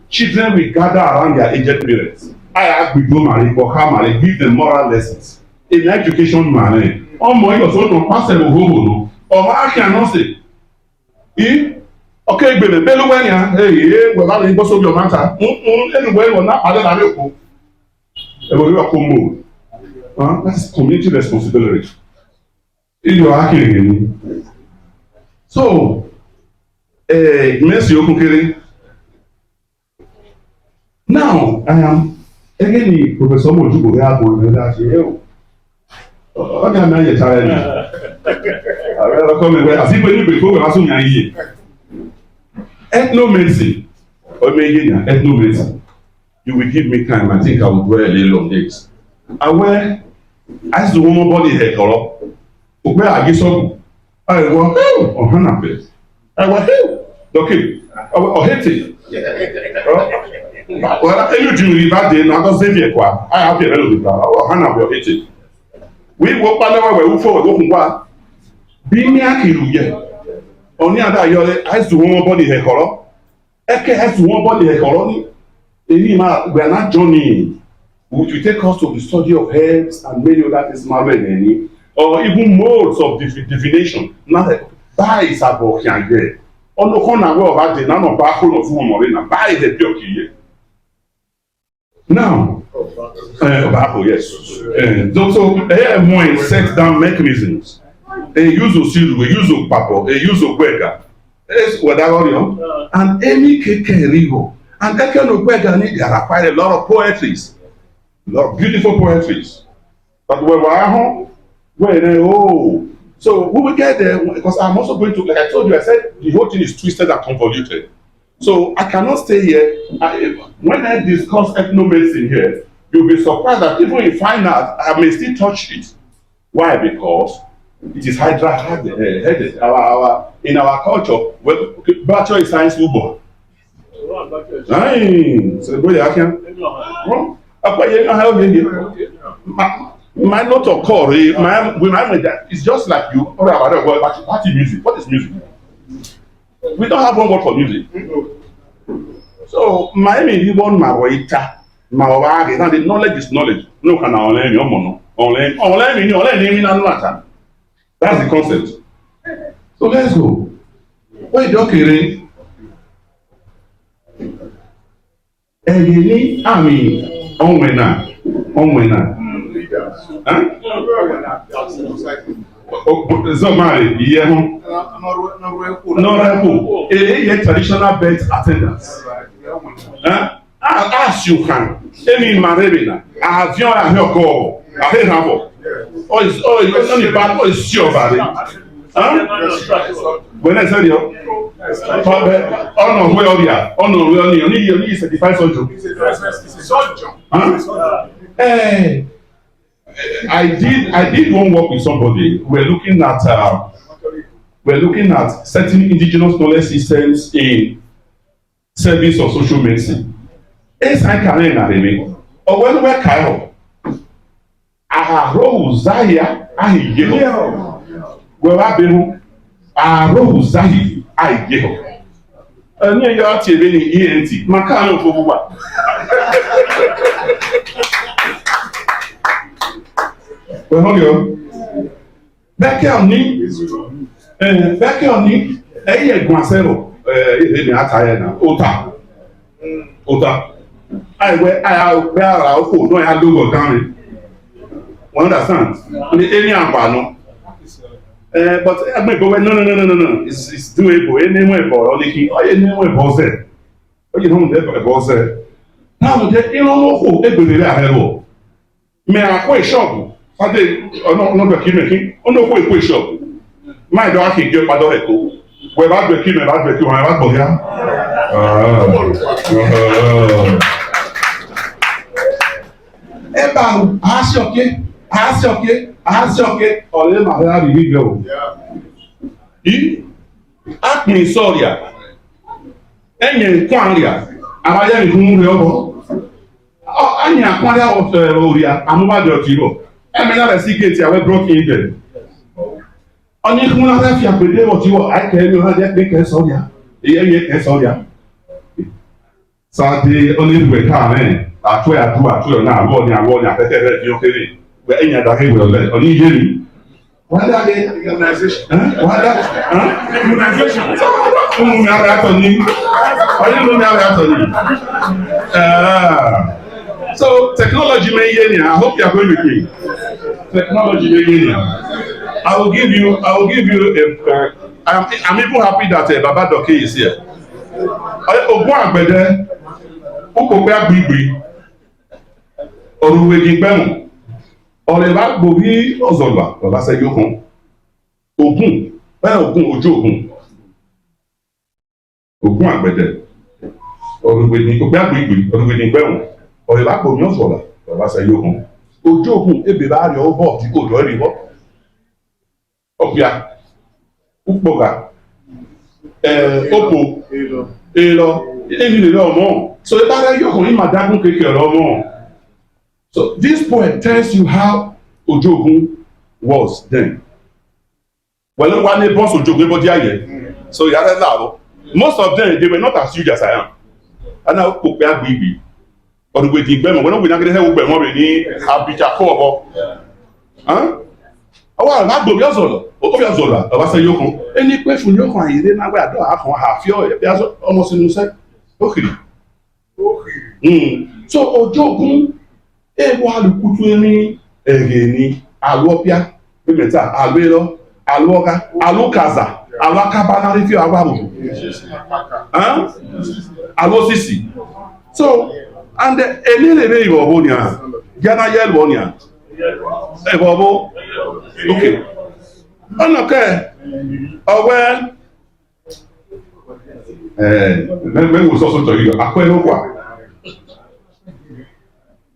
children will gather around their aged parents. I have with Mari or Hamari, give them moral lessons. In education manner. Ọmọ yóò sọ tó pàṣẹ òhòhò lò. Ọmọ akíá náà sè. Okay, gbèlè bẹ́ẹ̀ ló wẹ̀ yàn. Ee, wẹ̀ bá lè gbọ́ sóbi ọ̀ma ta. Ẹnìwẹ̀ wọ̀ náà pàdé lábẹ́ òkú. Ẹ̀wọ̀n yóò kó mò. That's community responsibility. Ìlú akínyìn ni. So, Mercy Okunkere. Now, I am again Professor Mojubo Reabo and that you. Oh, I'm not yet tired. I rather come away. As if we knew before we were soon here. Ethnomancy, or maybe ethnomancy. You will give me time. I think I will dwell a little on this. Aware, as the woman body head color, where I get some, I will on Hannah place. I will okay, or hate it. Well, I tell you, that day, now don't say it. I have a little bit of Hannah will hate it. We walk by the way we forward, go from what? Be me a kilo yet. Only other you has to one body hair color. Eke has to one body hair color. We are not journeying. Which will take us to the study of herbs and many other things, marine, or even modes of divination. Now, buy is about here. On the corner of that, none of back of woman, buy the jockey. Now, yes. So, more set down mechanisms. A use of silu, a use of papa, a use of quagga. And any cake river. And that kind of quagga, there are quite a lot of poetries. A lot of beautiful poetries. But when we're at home, so we will get there because I'm also going to, like I told you, I said the whole thing is twisted and convoluted. So I cannot stay here. When I discuss ethnomedicine here, you'll be surprised that even if I find out, I may still touch it. Why? Because it is hydra-headed. In our culture, bachelor is science football. So go there, might not occur. It's just like you. Party music. What is music? We don't have one word for music. So, Miami, you want Mawaita, Mawagi. Now, the knowledge is knowledge. No, can I learn your mono? That's the concept. So, let's go. Wait, okay. Somebody, yeah, no, traditional birth attendants. As you can, any marina, I have your call. I hate Havo. It's only bad, or it's your body. When I tell you, oh no, where are you? Oh no, where are you? You need certified surgeon. Hey. I did one work with somebody. We're looking at certain indigenous knowledge systems in service of social medicine. Esankhide na deme. Or when we're Cairo, Aharo Zaya Ahiyeho. Where I been Aharo Zaya Ahiyeho. Near your TV ENT. Makano Fububa. Bẹ́ẹ̀kẹ́ ọ̀ní ẹ̀yẹ ẹ̀gbọ́n àṣẹ́rò èmi àtàyẹ̀ náà ọ̀tà àìwẹ́ ara ọkọ̀ náà yà lógo ọ̀gárin wọ́n understand ní ẹni àǹfààní but ẹgbẹ́ ìbọ̀wẹ́ no it's doable ẹni ẹ̀wọ̀n ẹ̀bọ̀ ọ̀lẹ́kì ẹni ẹ̀wọ̀n ẹ̀bọ̀ ọ̀sẹ̀ ọ̀yẹ̀ náà ẹ̀bọ̀ ọ̀sẹ̀ náà mo jẹ́ ìrànlọ́wọ́ ẹgbẹ̀rẹ̀ àhẹ́rọ̀ mẹ́ àkọ́ ìṣọ́ọ̀bù Fade ọ̀nà kí mẹ́kí ọ̀nà òkú èkó ìṣọ̀bù máa ìdọ́wà kì í gé padà rẹ̀ tó wẹ̀ bá gbẹ̀ kí mẹ́ bá gbẹ̀ kí wọ́n bá gbọ̀ yá. Eba àásì ọ̀kẹ́ ọ̀lẹ́ màá rí gbígbẹ́ o. Yìí àpìn sọ̀rìà ẹ̀yẹ̀ nǹkan àríà àbájá nìkún rẹ̀ ọ̀bọ̀. Àyìn àpọ́nlé òrìà àmúbàdì ọ̀tí rọ̀. Emena le si gate awe broke in there. Oni kun la fi apede wo ti wo ai ke mi ha je pe ke so ya. Iye ke so ya. Sa de oni we ka me. Atwe na abo ni afete re fi okere. We enya da ke we le. Oni ye ni. Why that immunization? Why that? Immunization. So technology may I hope you are going with me. Technology may I will give you a. I'm even happy that Baba Doke is here. Ogun agbede, ukogbe agbigbi, oruwe gbẹ̀mù, ọ̀rẹ́bá gbòbí ọ̀zọ̀là ọ̀làṣẹ yóò hàn. Ogun bẹ́ẹ̀ ogun ojú ogun àgbẹ̀dẹ ọ̀rùgbèdì òpé àgbègbè ọ̀rùgbèdì gbẹ̀wọ̀n ọ̀rẹ́ bá gbòmí ọ̀sọ̀rọ̀ ọ̀rẹ́ sẹ yóò hàn ojú ogun ebè bá rí ọbọ̀ tí kò dọ̀ rí bọ́ ọ̀pìà púpọ̀gà òpò èlọ èmi lè ọmọ so ẹ bá rẹ yóò hàn ìmà dágún kékeré ọmọ. So this poem tells you how ojú ogun was then. Well, one day boss ojú ogun bọ́dí ayẹ so yàrá ẹ̀ láàrọ̀. Most of them, they were not as huge as I am. And now, Pope Agbibi, or the way the Bema, when we not going to help them, we Abija Kobo. Huh? Oh, not do Yazola, Obiazola, or Vasa Yoko. Any question you find, then I will half your almost in say, okay. So, Ojogun, Ewa Lukutuini, Egeni, Alopia, Pimenta, Alvelo, Aloga, Alukaza. Alakabana if you are Alosisi. So, and any Bonia, Gana Yel Bonia, Ebobo, okay. Okay. Oh, well, when was also to you, Aquelogua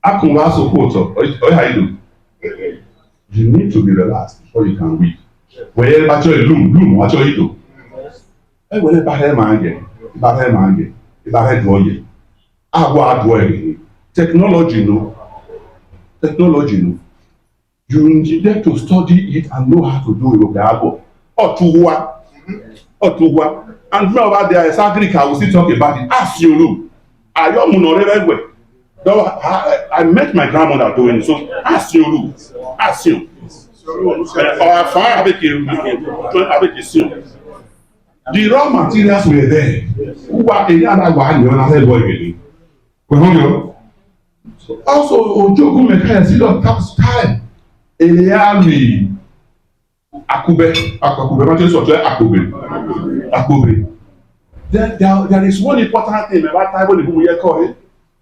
Akunwaso Koto, or how you do? You need to be relaxed before you can weep. Wẹ́yẹ́ bá tọ́ ìlú wá tọ́ ìtò. Ẹ wẹ́lẹ́ bá hẹ́ máa yẹ, ìbá hẹ́ dùn ọ̀yẹ̀. Àwọ̀ àdùn ẹ̀ technology no. You need to study it and know how to do it. Àbọ̀ ọ̀túnwá. And now over there, Esankhide, I will still talk about it. Ask you look. Ayọ̀mùnà rẹ̀ wẹ̀. I met my grandmother doing it, so ask you look. Ask you. The raw materials were there. Also, Ojogun Mekaya still of tax time. Eliami Akube. There is one important thing about time when you call it.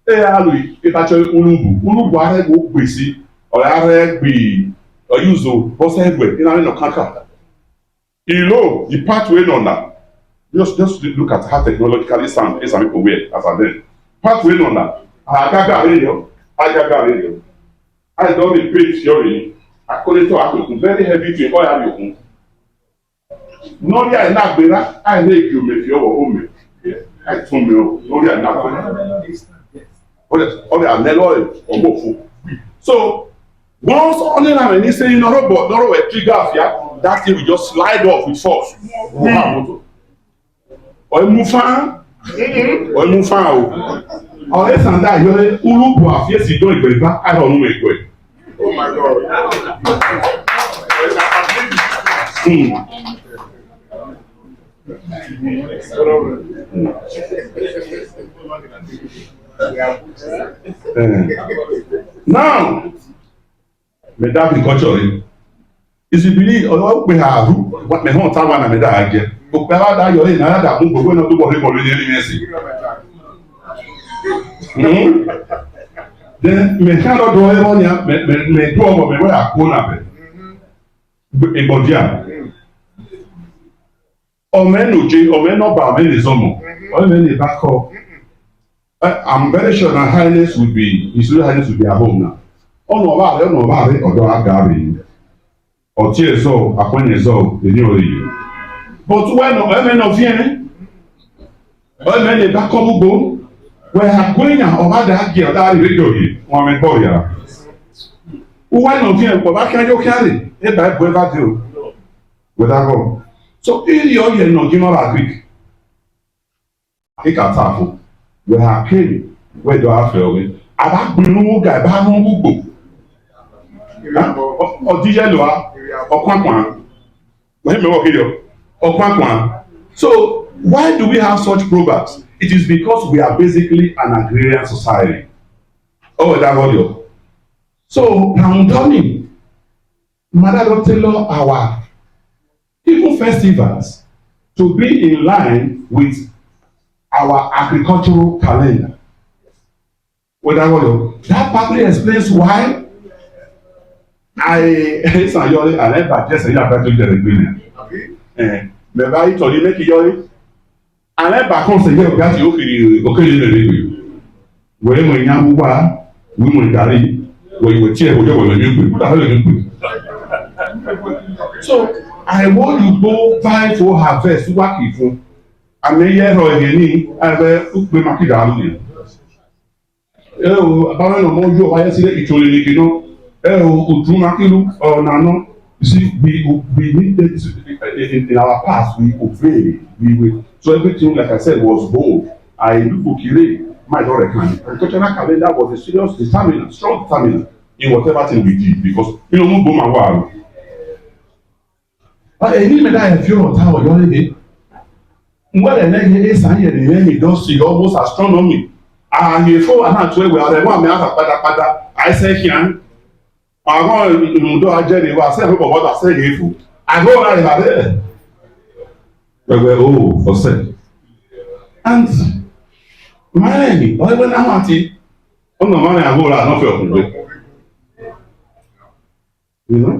Eliami, it's actually Ulubu are busy or are be. Or use the in a cancer. You know, the pathway on that. Just look at how technologically sound is some people wear as a then. Pathway on that. I don't be paid theory. According to Akukun, very heavy to all have you. No, yeah, not better. I make you make your home. I told you, no, yeah, not better. So, once only now when he say no robot, no a trigger afia, that thing will just slide off with force. Or move on, or else and that you're Ulubu afia si don ìgbẹ̀rẹ̀gbá, I don't know make way. Oh my God. Now. Meda agriculture is you believe ọlọ́wọ́ pé àrùn mẹ́hàn táwọn àmì mẹ́ta àjẹ òpè aláda ayọ̀ yìí náà dàbí gbogbo iná tó bọ̀ ní bọ̀lú ní ẹni mẹ́sì. Mẹ̀ká lọ́dọ̀ ẹ̀rọ ni mẹ̀dú ọmọ mẹ́wẹ́ àkó nàbẹ̀ ìgbọ̀díà ọmọ ẹnùjẹ ọmọ ẹnọba ọmọ ẹnìzọmọ ọmọ ẹnìbákọ I'm very sure that highness will be his royal highness will be at home now. Ọ̀nà ọba àrẹ ọ̀dọ̀ agàrè ọ̀tí ẹ̀zọ́ àpọ́nyẹ̀ ẹ̀zọ́ èdè òye. But when ẹ̀mẹ́nà fíẹ́ ẹ̀mẹ́nà bá kọ́ gbogbo wẹ̀ àgbóyàn ọba dàgẹ̀ ọ̀dá àrẹ̀lẹ́dẹ̀ òye wọn mẹ́gbọ́ yàrá. When fíẹ́ pọ̀ bá kíájọ́ kíárè ẹ̀bà ẹ̀bọ̀ ẹ̀bá dé o wẹ̀dàgọ̀. So ìrì ọ̀yẹ̀ nà gímọ̀ àgbèg. Kíkà tààfù wẹ̀ àkéèrè wẹ̀dọ̀ àfẹ́ ọ̀wẹ̀. Abakunu guy ba no gbogbo. Odijelo a okwankwan. When me work here, okwankwan. So why do we have such proverbs? It is because we are basically an agrarian society. Oh, that audio. So Poundoni, Mother Taylor, our even festivals to be in line with our agricultural calendar. That partly explains why I never just say that to the agreement. Me ba ito ni make yori. I never come say you got you okay you we mo nyamu wa we mo gari we wo tie wo je wo ni ku da lo ni ku. So I want you go buy for harvest wa ki fún. Àmì yẹ ro e ni ave pe makida lu ni. About no more you I say it only you know Utumakilu or Nano. You see, we needed in our past we obey, we will. So everything, like I said, was bold. I look my daughter can. The cultural calendar was a serious determinant, strong determinant in whatever thing we did because you know boom and wow. But any medal if you're on tower, you're only what the next is and you don't see almost astronomy. Àyèfó àhàtú ẹ̀wẹ̀ ọ̀rẹ́ wọn àmì àhà pátápátá àìsẹ́ kíá àwọn ìmùdó ajẹ́rìí wa sẹ́yìn fún bọ̀bọ̀dà sẹ́yìn èéfù àgbọ̀nà ìbàdẹ́ ẹ̀wẹ̀ ọ̀sẹ̀. And márùn-ún ọ̀rẹ́wẹ̀ náà àti ọ̀nà márùn-ún àgbọ̀nà ànáfẹ́ ọ̀kùnrin. You know,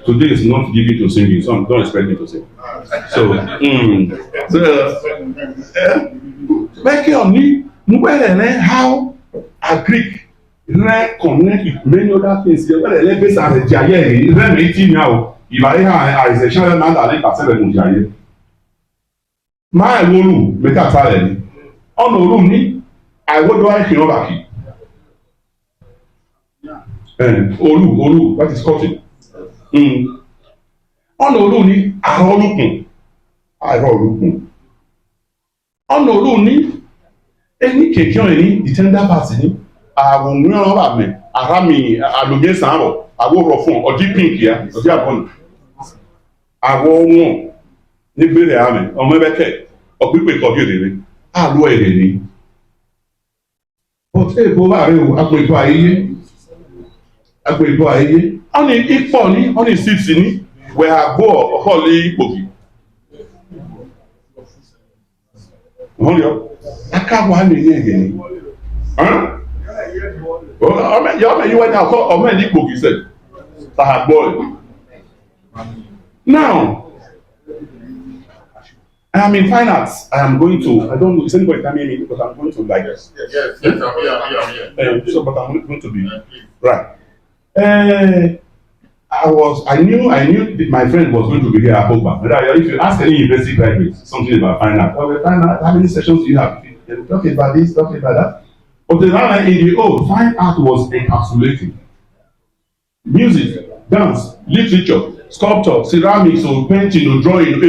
today is not giving to singing, so don't expect me to sing. So, make your need. How a Greek connect with many other things. Where the levels are the giant, even 18 now. If I have a channel man that I can the giant. My room, make a talent. On the room, I would like you back. Olu, what is cutting? On the room, I roll. On the room, any kékeré ní the tender party ní àwọn mìíràn wà mẹ ara mi àlùmí sàárọ àwọn rọ fún ọdí pink ya ọdí àbọnù àwọn wọn nígbèrè àmì ọmọ ẹbẹkẹ ọgbígbè kọjú èrè àlọ èrè ní. But èèbó bá rí o àpò ìbò ayẹyẹ ọ̀nì ìpọ̀ ní ọ̀nì síìtì ní wẹ̀ àgbọ̀ ọ̀kọ́lé ìpòkì. Wọ́n yọ. Aka wa ni again. Well, you went out for many book, he said. Boy. Now, I'm in fine arts. I am going to, I don't know, is anybody coming in because I'm going to like this. Yes, I'm here. So, but I'm going to be, right. I knew that my friend was going to be here at Boba. If you ask any university graduate something about fine art, how many sessions do you have? Talking about this, talking about that. But the rather in the old, fine art was encapsulating. Music, dance, literature, sculpture, ceramics, or painting, or drawing,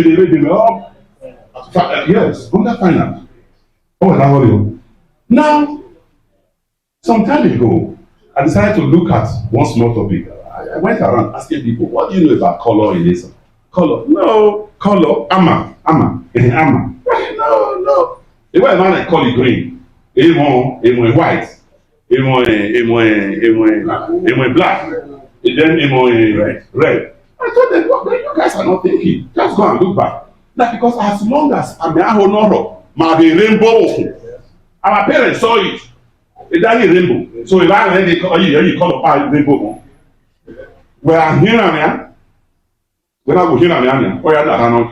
yes, under fine art. Oh, that was you. Now, some time ago, I decided to look at one small topic. I went around asking people, what do you know about color in this? Color? No, color, ama. No. The way man call it green, emo white, emo black, and then red. I told them, well, you guys are not thinking. Just go and look back. That's because as long as I'm the rainbow, our parents saw it. It's a rainbow. So if I let it call you call a rainbow. Well, I'm here now. When I go here now, or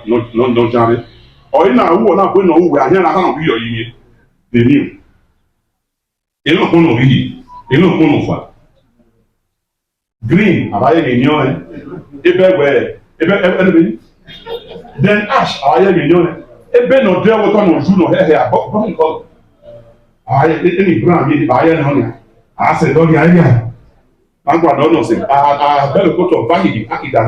no Johnny. Or in our who are not going nowhere, here I can't be your union. The new. You don't know me. You don't know what. Green, I am in your then ash, I am in your ebe no there what on you no hair, but color. I any brown, I am honey. I said, don't you idea? I'm going to know say, I better go to vanity, I can give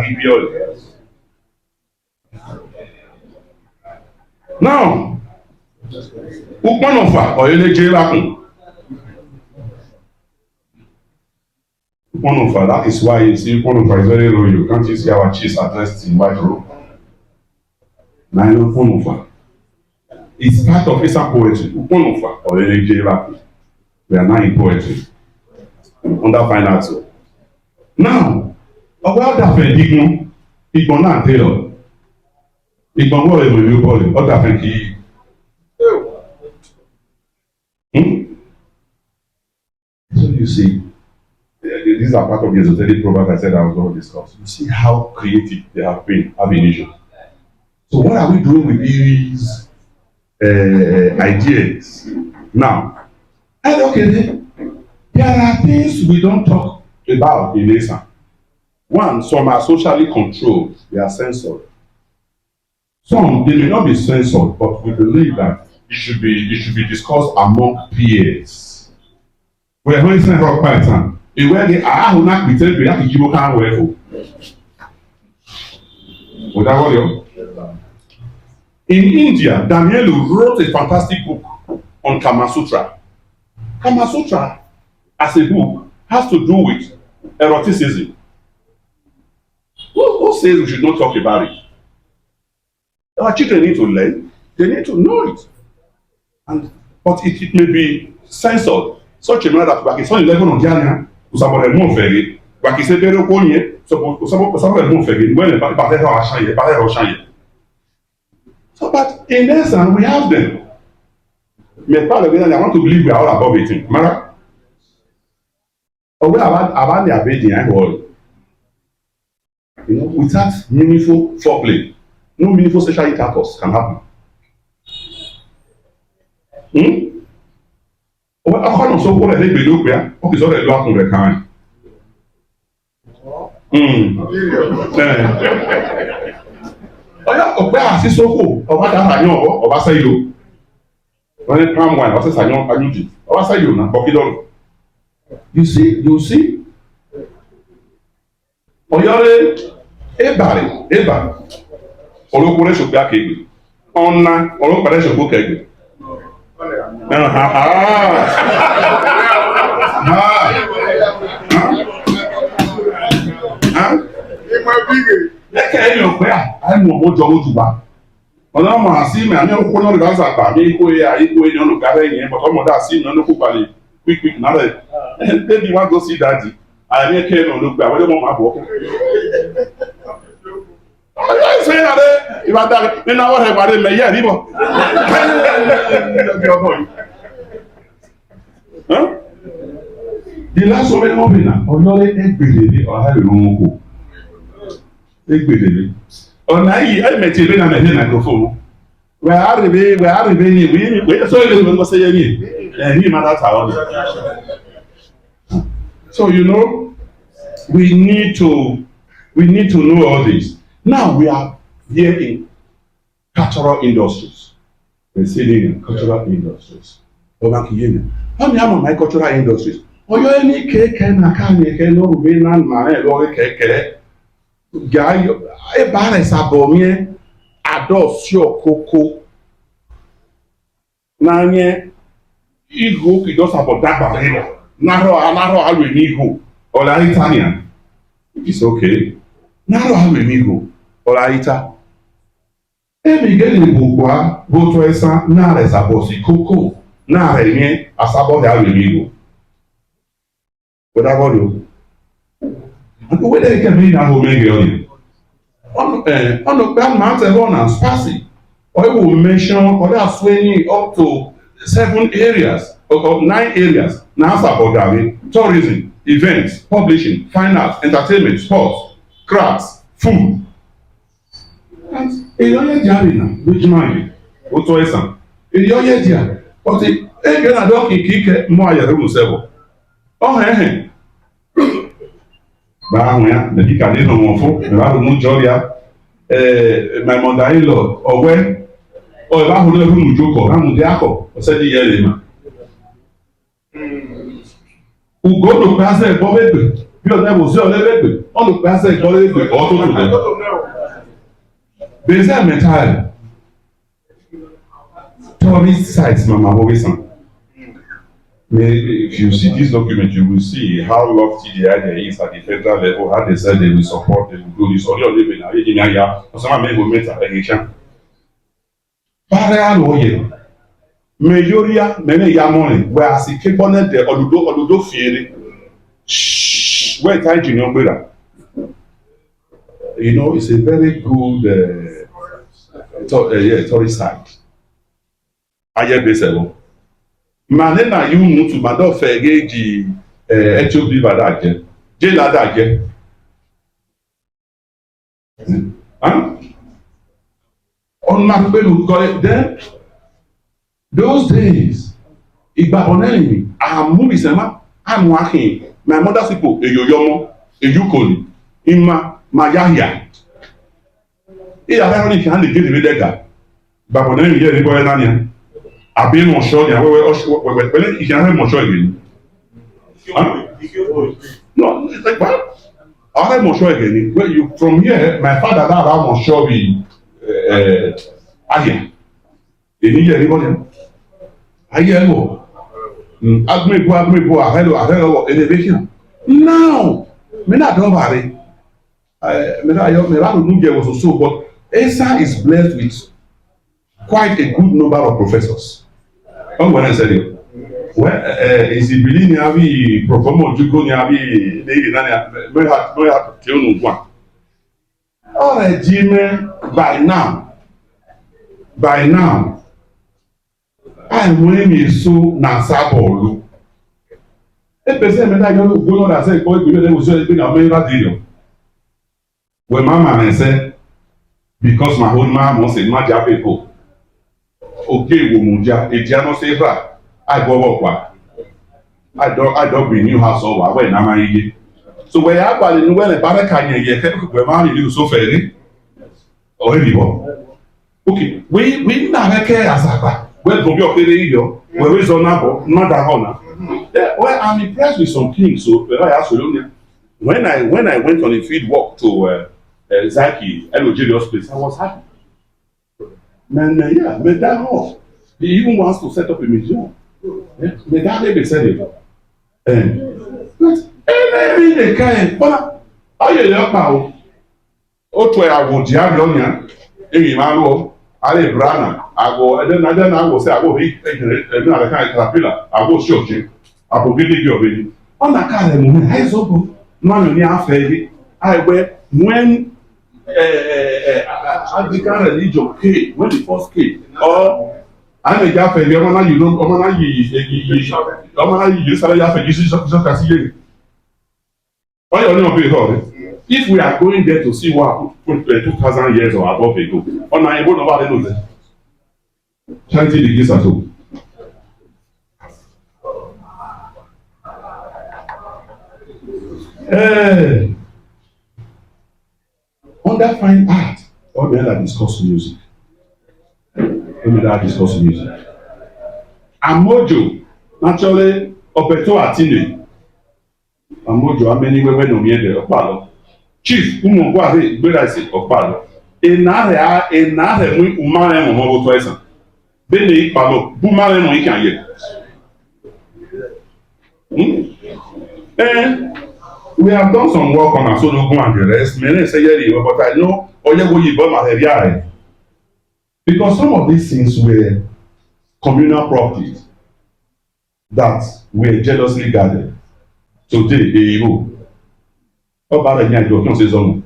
Now, Ukmanofa or Eleje Rakun. Uponofa, that is why you see Uponofa is very royal. Can't you see our chiefs are dressed in white robe? Nine Uponofa. It's part of Esan poetry. Uponofa or Elegeva. We are now in poetry. Under fine arts. Now, about that Igbo, Igbo now Taylor. Igbo what will you call it? Other key. So you see, these are part of the esoteric proverb I said I was going to discuss. You see how creative they have been, having issues. So what are we doing with these ideas now? And okay, there are things we don't talk about in Esan. One, some are socially controlled, they are censored. Some, they may not be censored, but we believe that it should be discussed among peers. We're going to send rock pattern. Where they are who not be told we have to give can work for. Would that worry? In India, Danielu wrote a fantastic book on Kama Sutra. Kama Sutra, as a book, has to do with eroticism. Who says we should not talk about it? Our children need to learn, they need to know it. But it may be censored. Such a manner that back in 2011 on Ghana, somebody more faggy, back in September, somebody more faggy, when the battle are shiny. So, but in essence, we have them. Mais pas le bien, I want to believe we are all above it. Mara? Or we are about the abiding world. You know, without meaningful foreplay, no meaningful sexual intercourse can happen. Ọkọ náà sọ wọlé ẹgbẹ́ ìlú pé ó kì í sọ̀rọ̀ ìlú àkùnrin kan. Ọyá ọ̀pẹ́ àti sọ́kò ọba dáhà yàn ọba sẹ́yìn o. Wọ́n ní palm wine ọ̀sẹ̀ sàyàn ayúdì ọba sẹ́yìn o náà kọ́kí dọ́rọ̀. You see? Ọ̀yọ́rẹ́ ẹ̀bàrẹ̀ olóko rẹ̀ ṣògbé akéègbè ọ̀nà olóko rẹ̀ ṣògbó kẹgbẹ̀. Lẹ́kẹ̀ẹ́ ẹ̀yìn ọ̀pẹ́ àìmọ̀ ọmọjọ́ ojúbà. Ọ̀nà ọmọ àsí mi àmì ọkọ̀ náà rìbá sàgbà ní ikú ẹ̀yà ikú ẹ̀yìn ọ̀nà gàrẹ́ ẹ̀yìn bọ̀tọ̀ ọmọdé àsí mi ọ̀nà kúbalẹ̀ quick náà rẹ̀. Baby wan go see daddy. Àmì ẹ̀kẹ́ ẹ̀nà olóògbé àwọn ọmọ máa bọ̀ ọ́kẹ́. Ṣé yàrá ìbàdàn nínú àwọn ẹ̀gbà rẹ̀ mẹ̀yẹ́ rí bọ̀? The last one wọ́n bì náà ọ̀yọ́rẹ́ ẹgbẹ̀lẹ̀lẹ̀ ọ̀há ìrún kò ẹgbẹ̀lẹ̀lẹ̀ ọ̀nà yìí ẹ̀mẹ̀tì ìlú náà mẹ̀lẹ́ microphone wẹ̀ àrìbẹ̀ ní ìwé sọ́yìn lè mọ̀ sẹ́yẹ́ ní ẹ̀ní ìmọ̀dá tàwọn. So you know we need to know all this. Now we are here in cultural industries. We're sitting in cultural industries. How many of my cultural industries? Oyo any keke na kanye no be na ma e lo keke. Guy e ba re sabomie adosio koko. Na nye igo ki do sabo dagba re. Naro alu ni igo. Ola Italian. It's okay. Naro alu ni igo. Ola Ita. Ebi gele bugwa boto esa na re sabosi koko. Na re mi asabo de alu ni igo. Without audio. And whether you can be that whole million. On the ground mountain run and sparsy. Or it will mention other swinging up to 7 areas or 9 areas. Now about that, tourism, events, publishing, fine arts, entertainment, sports, crafts, food. And in your year, which mind? What to Esan? In your year, but the again I don't kick more yourself. Oh, hey. Báwọn ya nàbí kàdé nà wọn fún ìbáwò mú jọrìá mẹmọdà yìí lọ ọwẹ ọ ìbáwò lọ fún ìjókòó láwọn dé akọ ọsẹ ní yẹlẹ mà. Ugo ló pẹ́ àṣẹ ìgbọ́ lẹ́gbẹ̀ẹ́ bí ọ̀dà ìwò sí ọ̀lẹ́ lẹ́gbẹ̀ẹ́ ọ̀ ló pẹ́ àṣẹ ìgbọ́ lẹ́gbẹ̀ẹ́ ọ̀ tó tó lẹ́gbẹ̀ẹ́. Bẹ́sẹ̀ mẹ́ta rẹ̀ tourist sites màmá wọ́wé sàn. Maybe if you see this document, you will see how lofty the idea is at the federal level, how they said they will support, they will do this. Or you're living now, or some men will make a election. Parallel lawyer. Mayoria, many money, where as a cabinet, the Oludo Fieri, where time you know better. You know, it's a very good tourist site. I hear this alone. Mane na you move to Mado Fege Ethiopia Badaje, Jela Daje. On my people got it then. Those days, Igba Onelimi, I'm moving Sema, I'm working. My mother's people, Eyoyomo, Eyukoli, Ima, Mayahia. He apparently can't get the Vedega. But when I hear the boy Nania. I've been on show, yeah, you can have more show again. No, it's like what? I'll have more show again. Well, you from here, my father now have more show be again. You need anybody? I hear more. Admit, I heard elevation. Now, me not don't worry. Me not was so, but Esa is blessed with quite a good number of professors. When I said it, well, is it really nearly perform to go nearly lady Nanya? We have to tell no one. All right, Jimmy, by now, I'm winning so Nasabolu. A person that you go on and say, boy, we was being a member deal. When my man said, because my own mom was in my people. Okay, Womunja, a Jano Seva, I go up. I don't renew house over when I'm a so where I got in well a Barakanya, where man you so fairly or anymore. Okay, we never care as a well from your radio, where is on not a honor. Well, I'm impressed with some things, so I asked you when I went on a field walk to Zaki, Esankhide place, I was happy. Man, yeah, but that off. He even wants to set up a museum. Yeah, but that they said it. But every the kind, but are you there now? Oh, to I will Diablonia, Emmanuel, Ali Brana, I go, and then I will say, I will hit another kind of caterpillar, I will show you, I will give you a baby. On the car, I so none of the affair. I wear when Anglican religion came, when the first came, or I'm a Jaffa, you don't, you started Jaffa, you just see it. Why you only be heard? If we are going there to see what 2,000 years or above ago, on my own about the nose, charity the gifts at all. Under fine art, all men that discuss music. Amojo, naturally, Opeto Atine. Amojo, how many women no mere there? Opalo. Chief, Umongware, where I say Opalo. Enare, Umare, Momo twice. Bene, Palo, Bumare, no, he can yet. We have done some work on our solo and the rest. Many say, yeah, but I know, or you go, you burn my heavy. Because some of these things were communal properties that were jealously guarded. Today, they go. How about again? You can't say something.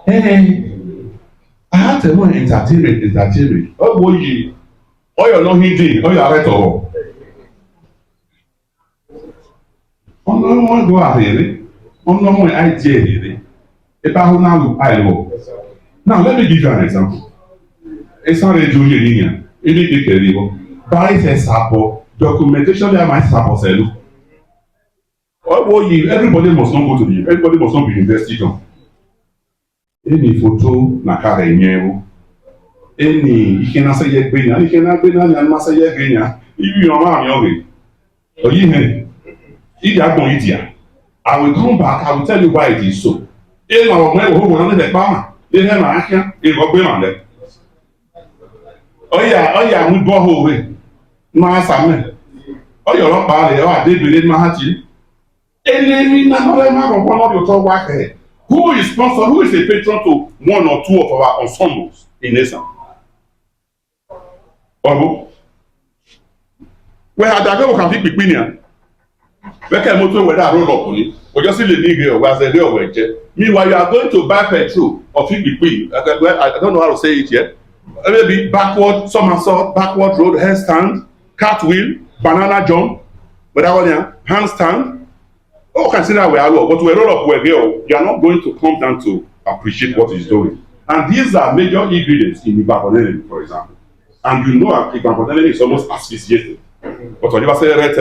Hey, I had to know entertainment. Oh, boy, oh, you're not hidden. Oh, you're right or oh, no one go out here. Oh, no more idea here. If I now I know. Now, let me give you an example. It's not a junior linear. It is a carrier. Buy a sample. Documentation there might sample sell. Oh, boy, everybody must not go to the. Everybody must not be invested on. Any photo na carry new. Any you cannot say yet green, you cannot be none and must say yet green. If you are young, or you may if you are going here, I will come back, I will tell you why it is so. In our way, who will not the farmer, ihe ma ahịa ịgọgbe ma le ọya mú bọ́ọ̀hù rẹ̀ máa sàmẹ̀ ọyọ̀ ọlọ́pàá rẹ̀ ọ àdébìnrin máa ti eléyìí náà lọ́rẹ́ máa rọ̀gbọ́n lọ́dọ̀ tó wá kẹ̀. Who is sponsor? Who is a patron to one or two of our ensembles in Esan? Ọ̀bù. Wẹ́n àdàgbẹ́wò kàn fi pìpín ni à. Bẹ́kẹ̀ mọ́tò wẹ̀dà àrùn ọ̀kùnrin. Òjò sì lè ní ìgbé ọ̀wá ṣẹ̀dẹ̀ ọ̀wẹ̀ jẹ́. Meanwhile, you are going to buy petrol of pìpín. I don't know how to say it yet. Maybe backward somersault, backward road, handstand, cartwheel, banana jump. But that one here, handstand. Oh, consider we are low, but we're all up where you are not going to come down to appreciate what he's doing. And these are major ingredients in Ibadan, for example. And you know Ibadan is almost asphyxiated. But when you say right,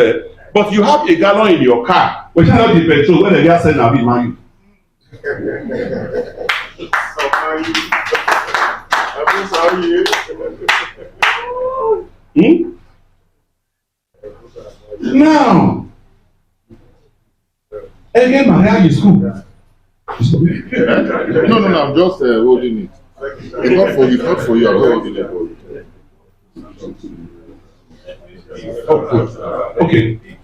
but you have a gallon in your car, which is not the petrol when the gas said now be mine. Now, again, Maria is school. No, I'm just holding it. It's not for you. I'm holding it for you.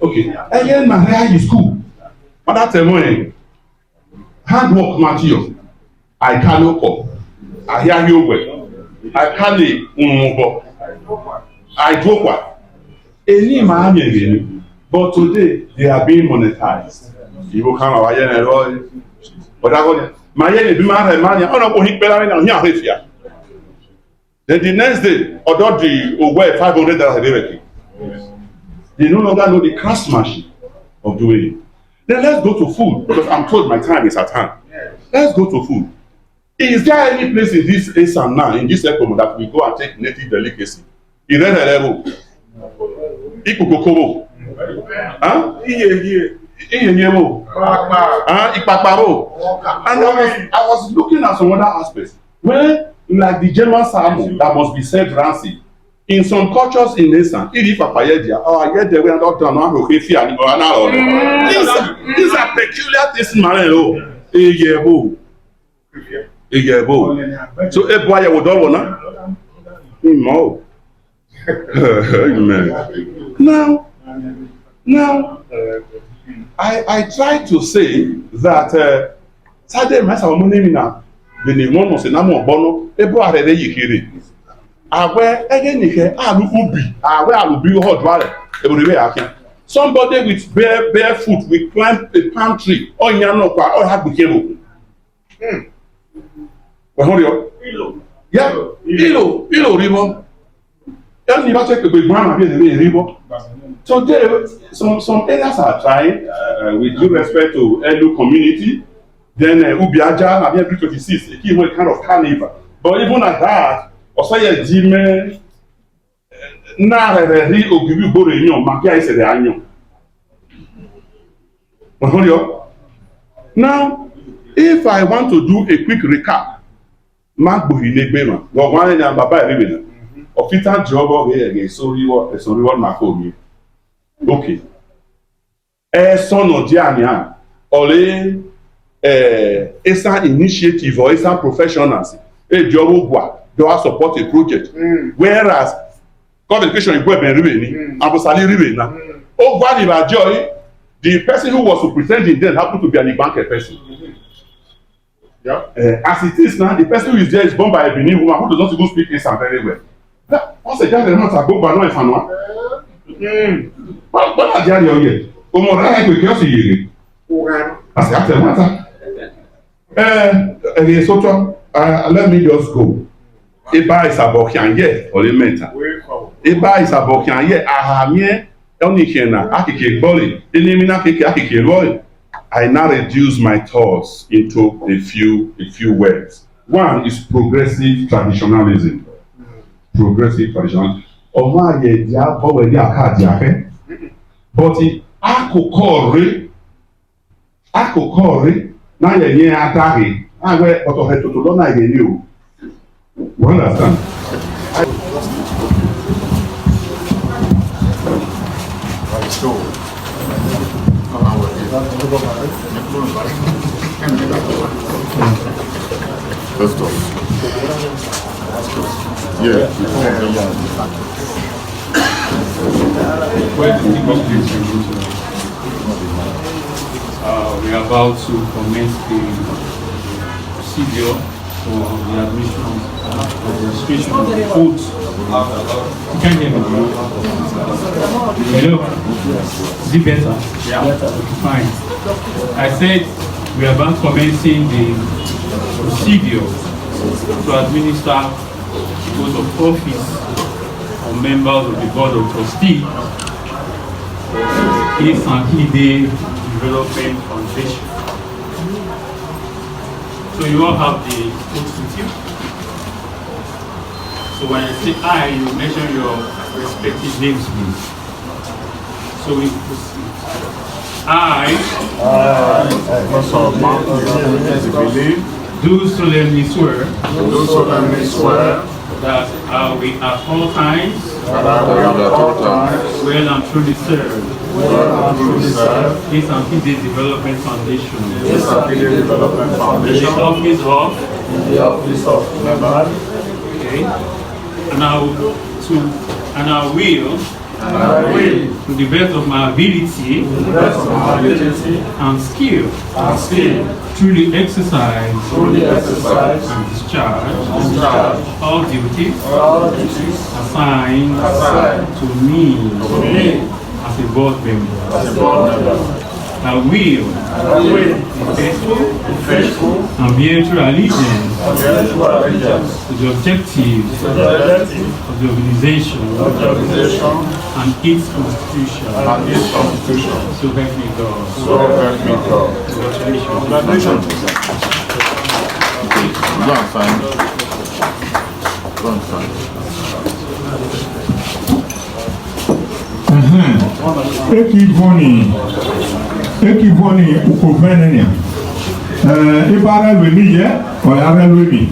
Okay. Again, Maria is school. But that's a morning. Hard work material. I can't look. I hear you well. I can't move. I drop what? Any man, but today they are being monetized. People come over here and all. But I go, my yen be man, money. Oh no, he better than here. Then the next day, although the over $500 a day, they no longer know the craftsmanship of doing it. Then let's go to food because I'm told my time is at hand. Let's go to food. Is there any place in this Esan now, in this Ekpomo, that we go and take native delicacy? In that level, Ikukokobo, and I was looking at some other aspects where, like the German salmon that must be served rancid. In some cultures in Esan, these are peculiar things, man. So, boy, I would all know. Now, I try to say that Saturday Massa Monimina, the Nimon was a number of Bono, a boy at a yikiri. I wear again, I will be hot water everywhere I can. Somebody with bare foot will climb a palm tree or Yanoka or have became. Yeah, Ilo, River. You never take a big man and be a river. So there, some areas are trying, with due respect to Elu community. Then Ubiaja, Abia 26, a key kind of carnival. But even at that, Osaya Jime, Nare, Ogibu Boreyon, Makia is the Anyon. Now, if I want to do a quick recap, Mark Buhile Bema, Gogwan and Baba Rivina, official job here, so you want Makomi. Okay. Son of Diania, Ole, Esan initiative or Esan professionals, a job they are support a project. Whereas, communication in Web and Riveni, Abosali Rivena, oh, what joy, the person who was representing them happened to be an banker person. Yeah. As it is now, the person who is there is born by a Benin woman who does not even speak Esan very well. Once a child is not a book, but not a fan. What are they doing here? Omora we just here. As after matter. Let me just go. Eba is about Kanye or the mentor. Eba is about Kanye. Ahamie, Onikena, Akike Boli, Elimina Kiki Akike Roy. I now reduce my thoughts into a few words. One is progressive traditionalism. Progressive traditionalism. Oma ye dia bowe dia ka dia fe. But akokore na ye ni atari. Awe oto he to na ye ni o. You understand? Festus. Yeah. We are about to commence the procedure for the admission of the registration of the vote. You can't hear me. Hello? Is it better? Yeah. Fine. I said we are about commencing the procedure to administer the oath of office on members of the Board of Trustees, Esankhide Development Foundation. So you all have the oath with you. So when I say I, you mention your respective names, please. So we proceed. I do solemnly swear that I will at all times well and truly serve Esankhide Development Foundation in the office of member. Okay. And I will to the best of my ability and skill truly exercise and discharge all duties assigned to me as a board member. I will be faithful and bear true allegiance to the objectives of the organization and its constitution. So help me God. Congratulations. Go and sign. Go and sign. Ekivoni ukovenenia. Ibara lweni ye, oyara lweni.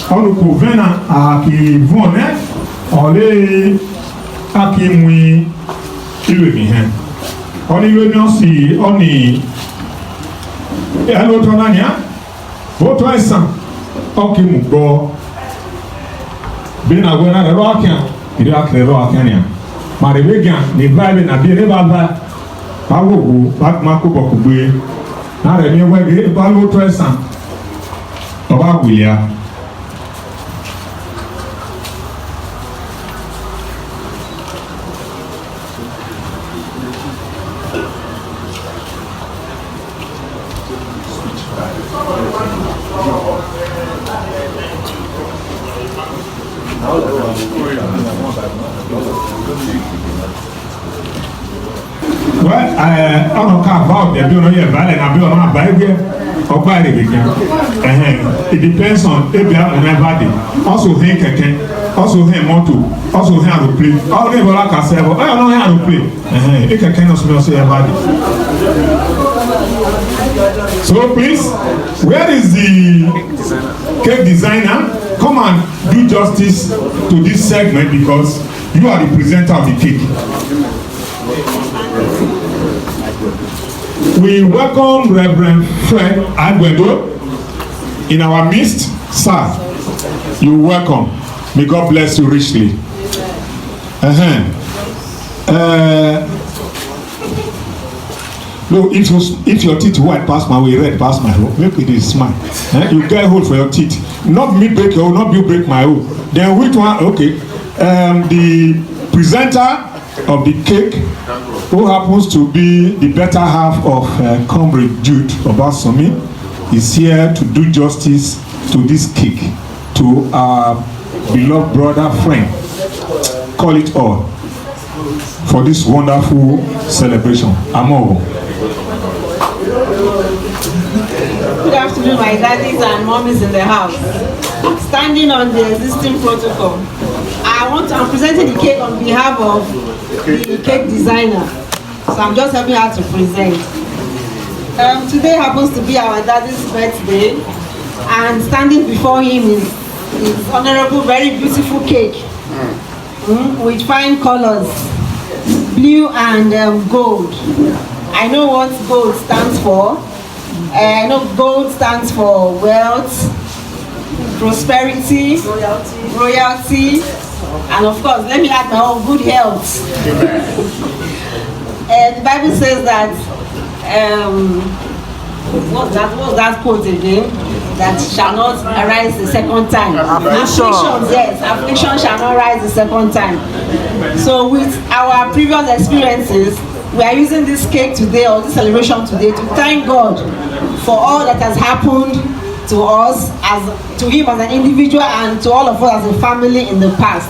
Onu kovena akivone, ole akimwi ilweni hen. Oni lweni osi, oni eloto nanya, voto esan, okimugbo. Bina gwena rero akia, iri akirero akiania. Maribegia, ni vibe na bie, ne baba. Bawo Batman Kubokugbe, now the new way, Balu Tresan, about William. Well, I don't care about the building here, but I build my Bible or buy it again. It depends on Abraham and everybody. Also, him keke, also him moto, also him aeroplane. All the people can say, "Oh, I don't know how to play." It can also say everybody. So please, where is the cake designer? Come and do justice to this segment because you are the presenter of the cake. We welcome Reverend Fred Aluede in our midst. Sir, you welcome. May God bless you richly. No, if your teeth white pass my way, red pass my way, make it smile. You get hold for your teeth. Not me break your own, not you break my own. Then which one? Okay. The presenter of the cake, who happens to be the better half of Comrade Jude Obasomi, is here to do justice to this cake, to our beloved brother friend. Call it all for this wonderful celebration. Amogo. Good afternoon, my daddies and mommies in the house. Standing on the existing protocol, I'm presenting the cake on behalf of the cake designer. So I'm just helping her to present. Today happens to be our daddy's birthday, and standing before him is honorable, very beautiful cake with fine colors, blue and gold. I know what gold stands for. I know gold stands for wealth, prosperity, royalty, and of course, let me add my own good health. The Bible says that, what's that quote again? That shall not arise the second time. Afflictions, yes, affliction shall not rise the second time. So with our previous experiences, we are using this cake today, or this celebration today, to thank God for all that has happened to us, to him as an individual, and to all of us as a family in the past.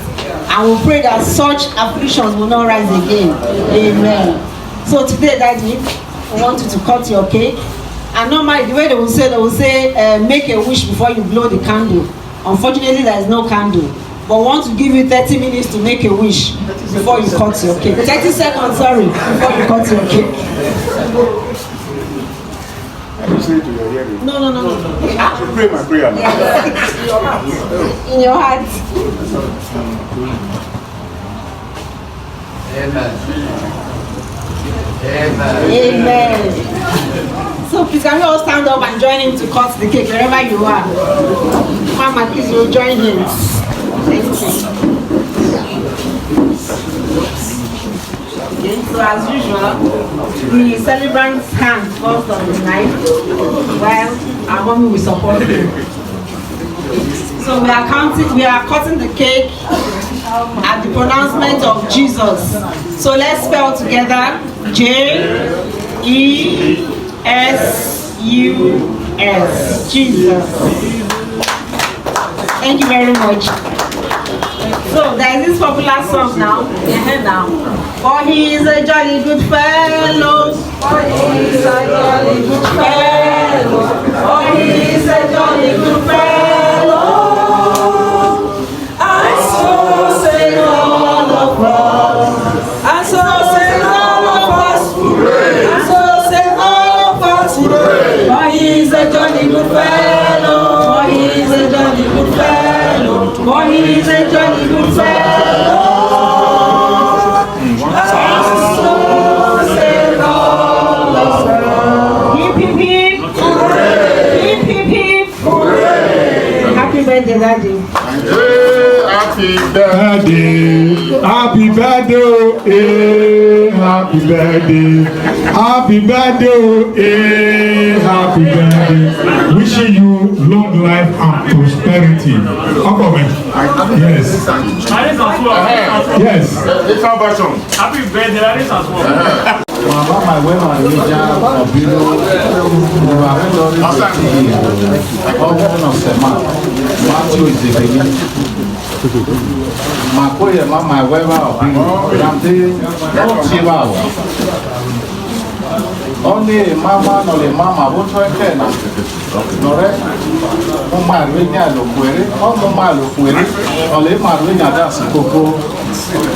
And we pray that such afflictions will not rise again. Amen. So today, Daddy, we want you to cut your cake. And normally, the way they will say, make a wish before you blow the candle. Unfortunately, there is no candle. But we want to give you 30 minutes to make a wish before you cut your cake. 30 seconds, sorry, before you cut your cake. No. Pray my prayer now. In your heart. Amen. So please, can we all stand up and join him to cut the cake wherever you are? Mama, please, you'll join him. Thank you. Okay, so as usual, the celebrant's hand falls on the knife while our mommy will support him. So we are cutting the cake at the pronouncement of Jesus. So let's spell together J-E-S-U-S. Jesus. Thank you very much. So there is this popular song now. For he is a jolly good fellow. For he is a jolly good fellow. For he is a jolly good fellow. And so say all of us. And so say all of us. Hooray. And so say all of us. Hooray. For he is a jolly good fellow. For he is a jolly good fellow. For he is a jolly good fellow. And so say all of us. Hip hip hip. Hooray. Hip hip hip. Hooray. Happy birthday, Daddy. Happy birthday, happy birthday, happy birthday, happy birthday, happy birthday. Wishing you long life and prosperity. Yes. Yes. Happy birthday, that is as well. Mama, my woman, we just Matthew is the beginning. Makoye, mama, wewa, Ramde, Chiva. Only mama, no le mama, what I can. Nore, Mama, Rena, Loquere, or Mama, Loquere, or Le Marina, that's a cocoa.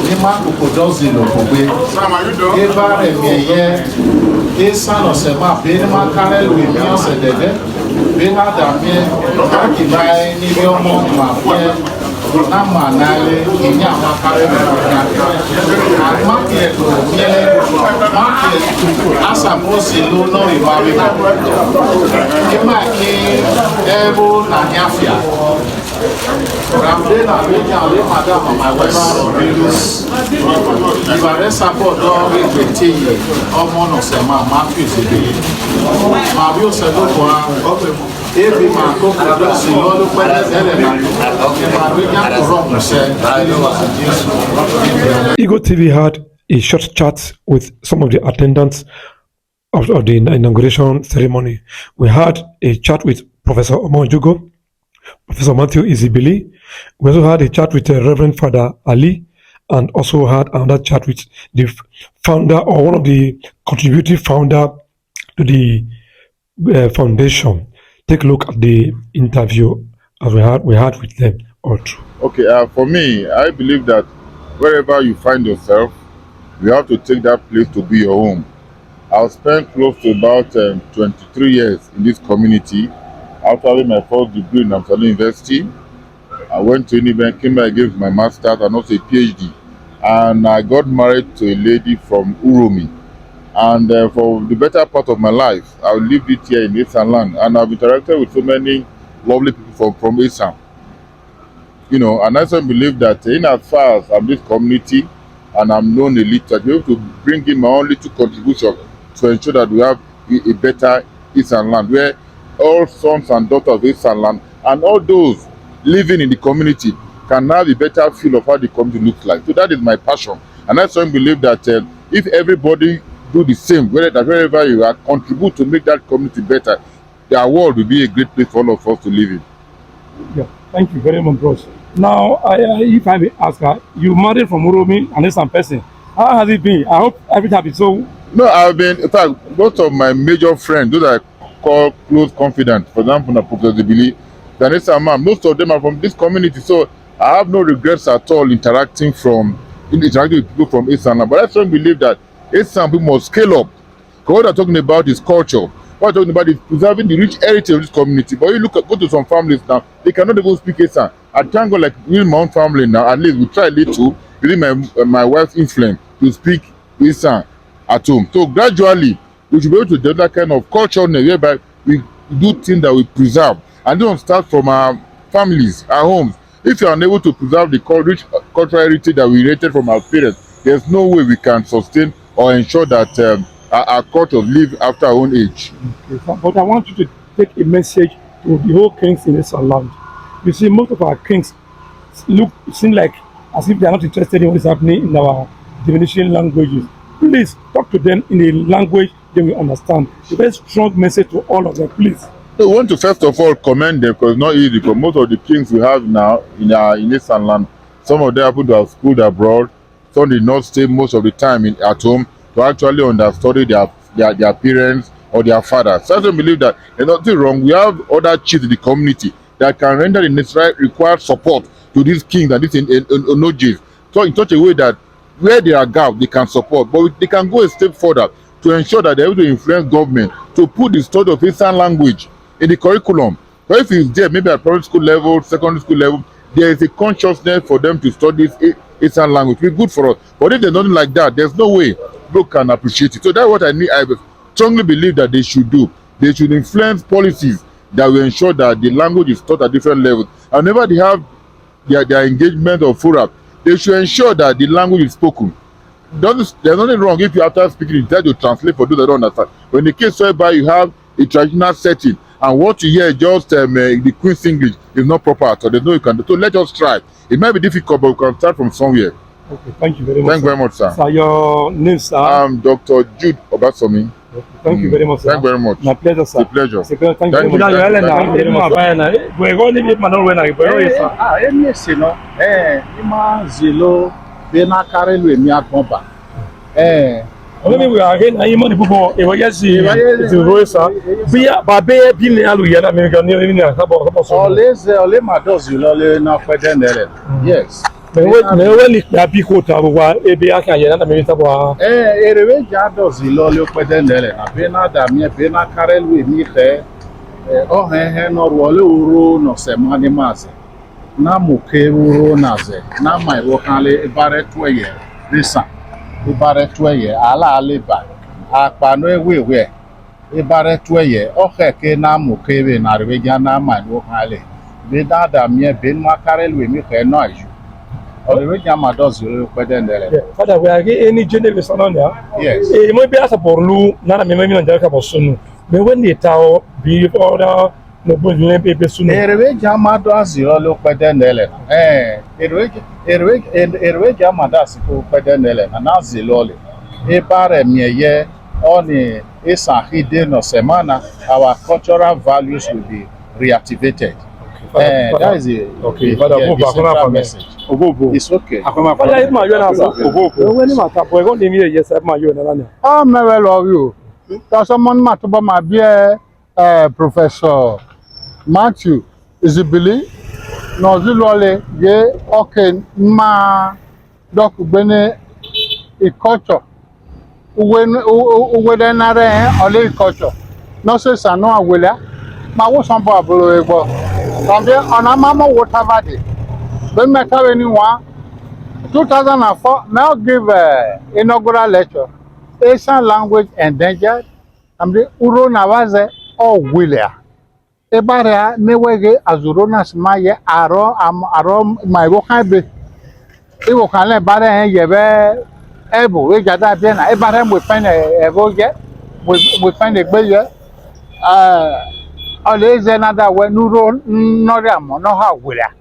Nima Cocodozi, Locobe, Eva, Esan, or Sema, Benema, Carel, with me, or Sedeve, Bena, Damien, Akibai, Nivio, Mafia. Nama nale inya makare market asa mosi lo no ibawe ema ki ebo na nyafia ramde na beja le madam my wife ibare support do we omo no se ma Matthew se be ma bi o se do kwa ebi ma ko do si lo lo pele tele na Eagle TV had a short chat with some of the attendants of the inauguration ceremony. We had a chat with Professor Omar Jugo, Professor Matthew Izibili. We also had a chat with Reverend Father Ali, and also had another chat with the founder, or one of the contributing founder to the foundation. Take a look at the interview as we had with them. Okay, for me, I believe that wherever you find yourself, you have to take that place to be your home. I've spent close to about 23 years in this community. After having my first degree in Amsterdam University, I went to Unibank, came back, gave my master's and also a PhD. And I got married to a lady from Uromi. And for the better part of my life, I lived it here in Esan land. And I've interacted with so many lovely people from Esan. You know, and I also believe that in as far as I'm this community and I'm known a little, I'll be able to bring in my own little contribution to ensure that we have a better Eastern land where all sons and daughters of Eastern land and all those living in the community can have a better feel of how the community looks like. So that is my passion. And I also believe that if everybody do the same, wherever you are, contribute to make that community better, the world will be a great place for all of us to live in. Yeah, thank you very much, bros. Now, if I may ask, you married from Uromi and some person. How has it been? I hope everything has been so. No, I've been, in fact, most of my major friends, those I call close confidants, for example, Prof. Zibili, Vanessa Mam, most of them are from this community. So I have no regrets at all interacting with people from Eastern. But I strongly believe that Eastern people must scale up. Because what they're talking about is culture. What they're talking about is preserving the rich heritage of this community. But you go to some families now, they cannot even speak Eastern. I thank God, like within my own family now, at least we try a little within my wife's influence to speak Eastern at home. So gradually, we should be able to develop that kind of culture whereby we do things that we preserve. And don't start from our families, our homes. If you are unable to preserve the rich cultural heritage that we inherited from our parents, there's no way we can sustain or ensure that our culture live after our own age. Okay, but I want you to take a message to the whole kings in this land. You see, most of our kings seem like as if they are not interested in what is happening in our diminishing languages. Please talk to them in a language they will understand. A very strong message to all of them, please. So we want to first of all commend them because it's not easy. Because most of the kings we have now in Eastern land, some of them happen to have schooled abroad, some did not stay most of the time at home to actually understudy their parents or their fathers. So I don't believe that there's nothing wrong. We have other chiefs in the community that can render the necessary required support to these kings and these Onojis. So in such a way that where they are gaps, they can support, but they can go a step further to ensure that they're able to influence government to put the study of Eastern language in the curriculum. So if it's there, maybe at primary school level, secondary school level, there is a consciousness for them to study Eastern language. It's good for us. But if there's nothing like that, there's no way people can appreciate it. So that's what I strongly believe that they should do. They should influence policies that will ensure that the language is taught at different levels. And whenever they have their engagement or fora, they should ensure that the language is spoken. There's nothing wrong if you after speaking you try to translate for those that don't understand. But in the case whereby you have a traditional setting and what you hear just the Queen's English is not proper at all, there's no you can do. So let us try. It might be difficult, but we can start from somewhere. Okay, thank you very much. Thank you very much, sir. Sir, your name, sir? I'm Dr. Jude Obasomi. Okay, thank you very much, sir. Thank you very much. My pleasure, sir. It's a pleasure. Thank you very much. Thank you very much. Only we are again. I am the people. If I just see the voice, be a baby, be me alu yada me can near me. Always, only my doors you know na kweden there. Yes. Me when it na big hotel, we e be aka yada me tabo. Erewe ja doors you know le kweden there. Na be na da me be na karel we mi he. O he no wole uru no se mani maze. Na muke uru naze. Na mai wo kan le bare toye. Listen. Ibare tueye ala aleba akpano ewewe ibare tueye oheke na mukebe na reweja na manu hale be dada mie be ma karelwe mi ke no aju oreweja ma dozu le pede ndele father we are any generation on there. Yes Mo be asa porlu na me me nja ka bosunu me when they tao be order no bo le be sunu ereweja ma dozu le pede ndele ereweja ma dozu ko pede ndele na zilole ibare mieye oni Esankhide no semana our cultural values will be reactivated. That is a central message. It's okay. Oh, may well love you. Someone matuba my dear Professor Matthew Zibili no zilole ye okay ma doc bene e culture uwe denare ole culture no say sanu awela ma wo sanbo aburo egbo tambe ona mama whatever dey when me carry anyone 2004 now give inaugural lecture Asian language endangered tambe uro nawaze or wilia ebara mewege azuronas ma ye aro ma iwo kan be iwo kan le bara en ye be ebo we jada be na ebara mo pen ebo je mo pen egbe ye ole ze na da we nuro nori amo no ha wura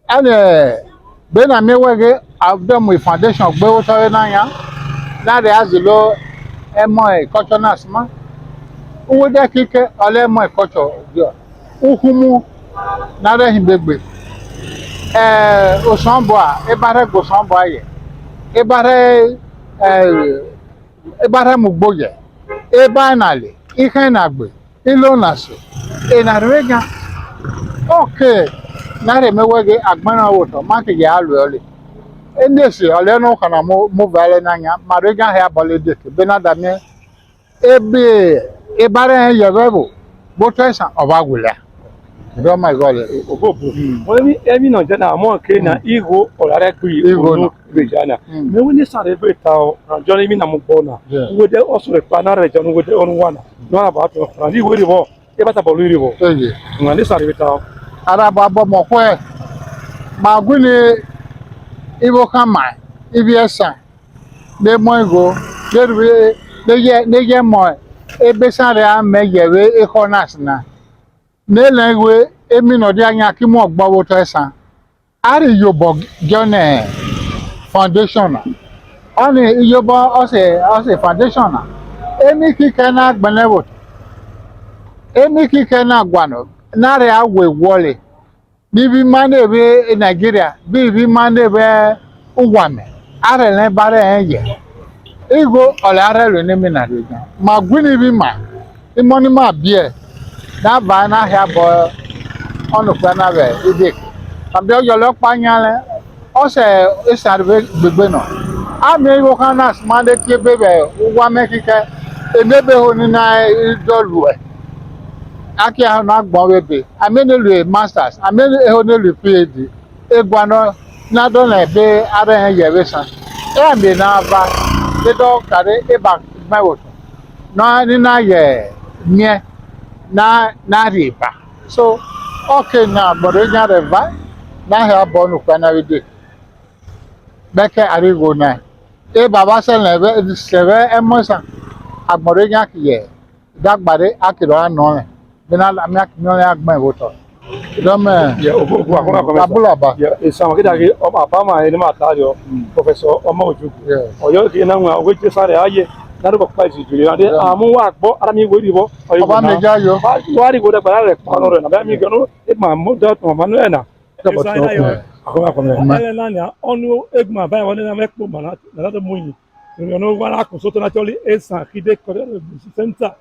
ane be na mewege avde mo foundation gbe wo so na ya na re azulo emo e cultural ma uwe de kike ole emo e culture uhumu nare himbegbe osombo a ebare gosombo aye ebare mugboye ebanale ihe na-agbe ilo na-asụ ịnarịga oke nara emewege agbana ụtọ maka ya alụ ọlị endesi ọlị n'ụka na mụvale n'anya mara ịga ahịa abalị deke benadame ebe ịbara ya yebe bụ bụtesa ọbagwụla oh my god wọ́n ẹ̀mí náà jẹ́ náà mọ̀ ké na ihò ọ̀rẹ́ pé ìhòòhò ìgbèjà náà mẹ́wọ́n ní sàrẹ́ bẹ́ẹ̀ ta ọ̀ àjọ ní mínà mú bọ́ náà wọ́n dẹ́ ọ̀sùn rẹ̀ pa náà rẹ̀ jẹun wọ́n dẹ́ ọ̀run wà náà lọ́wọ́n àbá tó ọ̀rọ̀ ní ìwé rìbọ̀ ẹ bá tàbọ̀ lórí rìbọ̀ wọ́n ní sàrẹ́ bẹ́ẹ̀ ta ọ̀. araba bọ mọ̀kọ́ ẹ̀ máa gún ní ibo kan mà ibi ẹ̀sán lé mọ́ ìgò lé mọ́ ebe sáré àmẹ́yẹ̀wé ẹ̀kọ́ náà sí náà n'ele iwe emi nọdị anya kí mụ ọgbọwọ tọ ẹsan ari yobo jọne foundation ọ ní iyobo ọsẹ foundation emi kíkẹ náà gbẹnẹwò emi kíkẹ náà gbànú narị awọ ewọle bíbí máa ń ebe nàìjíríà bíbí máa ń ebe ugwame ari lẹbàrẹ ẹ yẹ igo ọlẹ ara rẹ ní mi nàdí gan ma gwini bi ma imọ ni ma bíẹ dábàá n'ahịa bụ ọnụkwa n'abịa ide abịa ọjọlọkpa nyalẹ ọsẹ ịsarịbe gbegbe nọ amị iwo kan na smade tie bebe ụgwọ mekike emebe hụ na idolue aki ahụ na agbọn bebe amị n'elu masters amị hụ n'elu phd egwanọ n'adọ na ebe ara ya yere san ya mị na-aba ịdọ karị ịba gbawoto na nina yẹ nye na riba so okay na gbọdọ nya reva na ha bọ nukwa na wide beke arigo na e baba sele be sebe emosa agbọdọ nya kiye dagbare akiro ano le bina mi akino le agba iwoto dome ye ogo akona ko abula ba ye Esankhide ke o ma pa ma ni ma ta yo professor ọmọ ojugu Ọ̀yọ́ ke na nwa ogo je sare aye nadu ko pa ji jure ade amu wa gbo ara mi wo ribo ọba meja yo wa ribo da gbara re pa lọ́rọ̀ na ba mi gano e ma mo da to ma no e na akona ko me ele na nya onu egma ba won na me po ma na da mu yin ni ono wa la ko so to na toli Esankhide ko center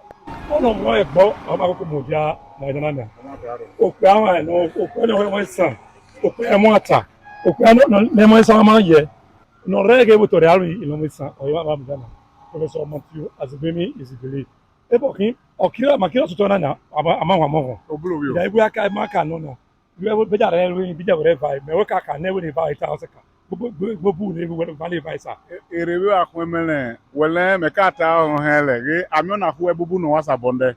ono mo e gbo o ma ko mo ja na ina na o pe àwọn e no o pe no we san o pe e mo ata o pe no le mo san ma ye no rege bu to real ilo mo san o ya ba mo na Professor Matthew Azubemi Izibili. Epokin, okira makira tuto na na ama wa mo. Obulu yo. Ya ibu aka maka no na. You ever beja re we bija we vibe. Me we ka ka ne we vibe ta oseka. Gbogbo ne we vale vibe sa. Erewe akwemele wele mekata ho hele ge amio na hu ebubu no wasa bonde.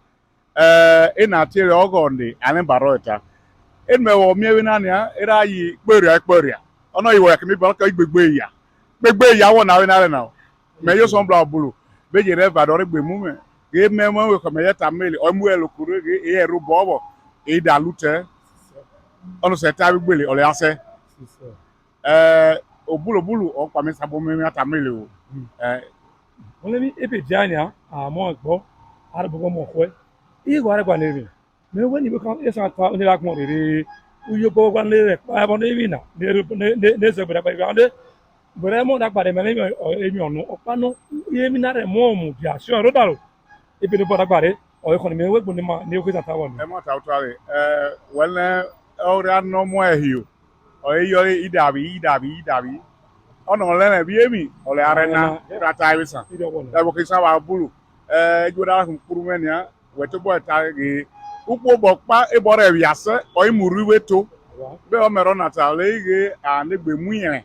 Ina tire ogonde ane barota. Enme wo miewe na nia era yi gberia. Ono yi wo ya kemi ba ka igbegbe ya. Gbegbe ya wo na we na na. Me yo son bla bulu be je reva do regbe mu me ge me mo we ko me yeta mele o mu elo kuru ge e ru bobo e da lute ono se ta gbele o le ase obulu o pa me sabo me ata mele o wọ́n lé ní ebe jania àmọ́ ẹ̀gbọ́ arúgbó mọ̀ ọ̀kọ́ ẹ̀ ìwà rẹ̀ gbà lérè ní wọ́n ní ibùkún ẹ̀sán ta onílàkùn rere uyo gbọ́ gbà lérè pààbọ̀ ní ìrìnà ní ẹ̀sẹ̀ gbẹ̀dẹ̀ pẹ̀lú àwọn bẹ̀rẹ̀ mọ́ dàgbà rẹ̀ mẹ́lẹ́ ẹ̀mí ọ̀nà ọ̀pánú yémi náà rẹ̀ mọ́ ọ̀mù bí àṣọ ọ̀rọ̀ dàrú ibi ní bọ́ dàgbà rẹ̀ ọ̀yọ́ kan ní mẹ́wẹ́ gbọ́n ní okè tàtà wọ̀ ní. ẹ mọ̀ tàwùtà rẹ̀ wẹ́lẹ́ ọ̀rẹ́ anọ́mọ́ ẹ̀hìó ọ̀rẹ́ yọrí ìdàbí ọ̀nà ọ̀lẹ́nà bí èmi ọ̀lẹ́ arẹ́ náà rata ẹ̀rí sàn ẹ̀bùn kì í sábà búrò ẹ̀ẹ́dúró dára fún kúrú mẹ́nìyà wẹ̀tọ́bọ̀ ẹ̀ta gèè ukpo bọ̀ pa ìbọ̀rọ̀ ẹ̀rí àṣẹ ọ̀ìmùrú ìwé tó bẹ́ẹ̀ ọmọ ẹ̀rọ nàta ọ̀lẹ́ ànígbè mú yẹn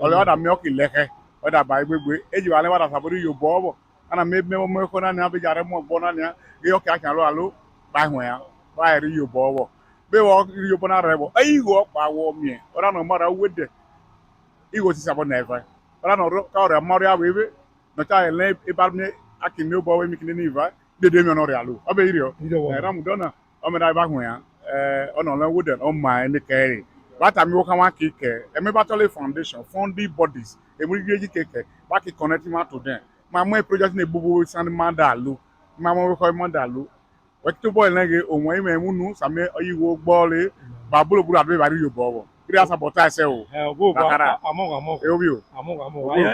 ọ̀lẹ́ ọ̀dà mẹ́ọ̀kì lẹ́kẹ́ ọ̀dà bá gbégbé èjì wà lẹ́wọ̀dà sàbórí yóò bọ̀ ọ̀bọ̀ ana mẹ́mọ́ mẹ́kọ́ náà ní abẹ́jà rẹ̀ mọ́ ọ̀gbọ́n náà ní yọ̀kì àkàn lọ́ àlọ́ báyìí ya Why are you bow? Be walk you upon a rebel. I walk by war me. Or I know mother with the he was about never. But I know how a Maria with it. Not I lay about me. I can know boy making any right. The demon or Yalu. I be you. I'm gonna. I'm a back where on wooden on my in the carry. But I'm walking one kick. A battle foundation, founding bodies, a really kick. Back it connecting to them. My mother project in a boo sand mandalu. My mother will call mandalu. What to boy lege on my munu, some you walk bally, Babu would have been very you bow. It has about I say, oh, among you.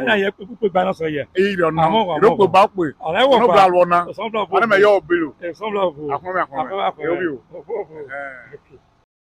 I have to put banners here. You don't know. You don't go back with. I want to go. I don't know your bill. Some love you.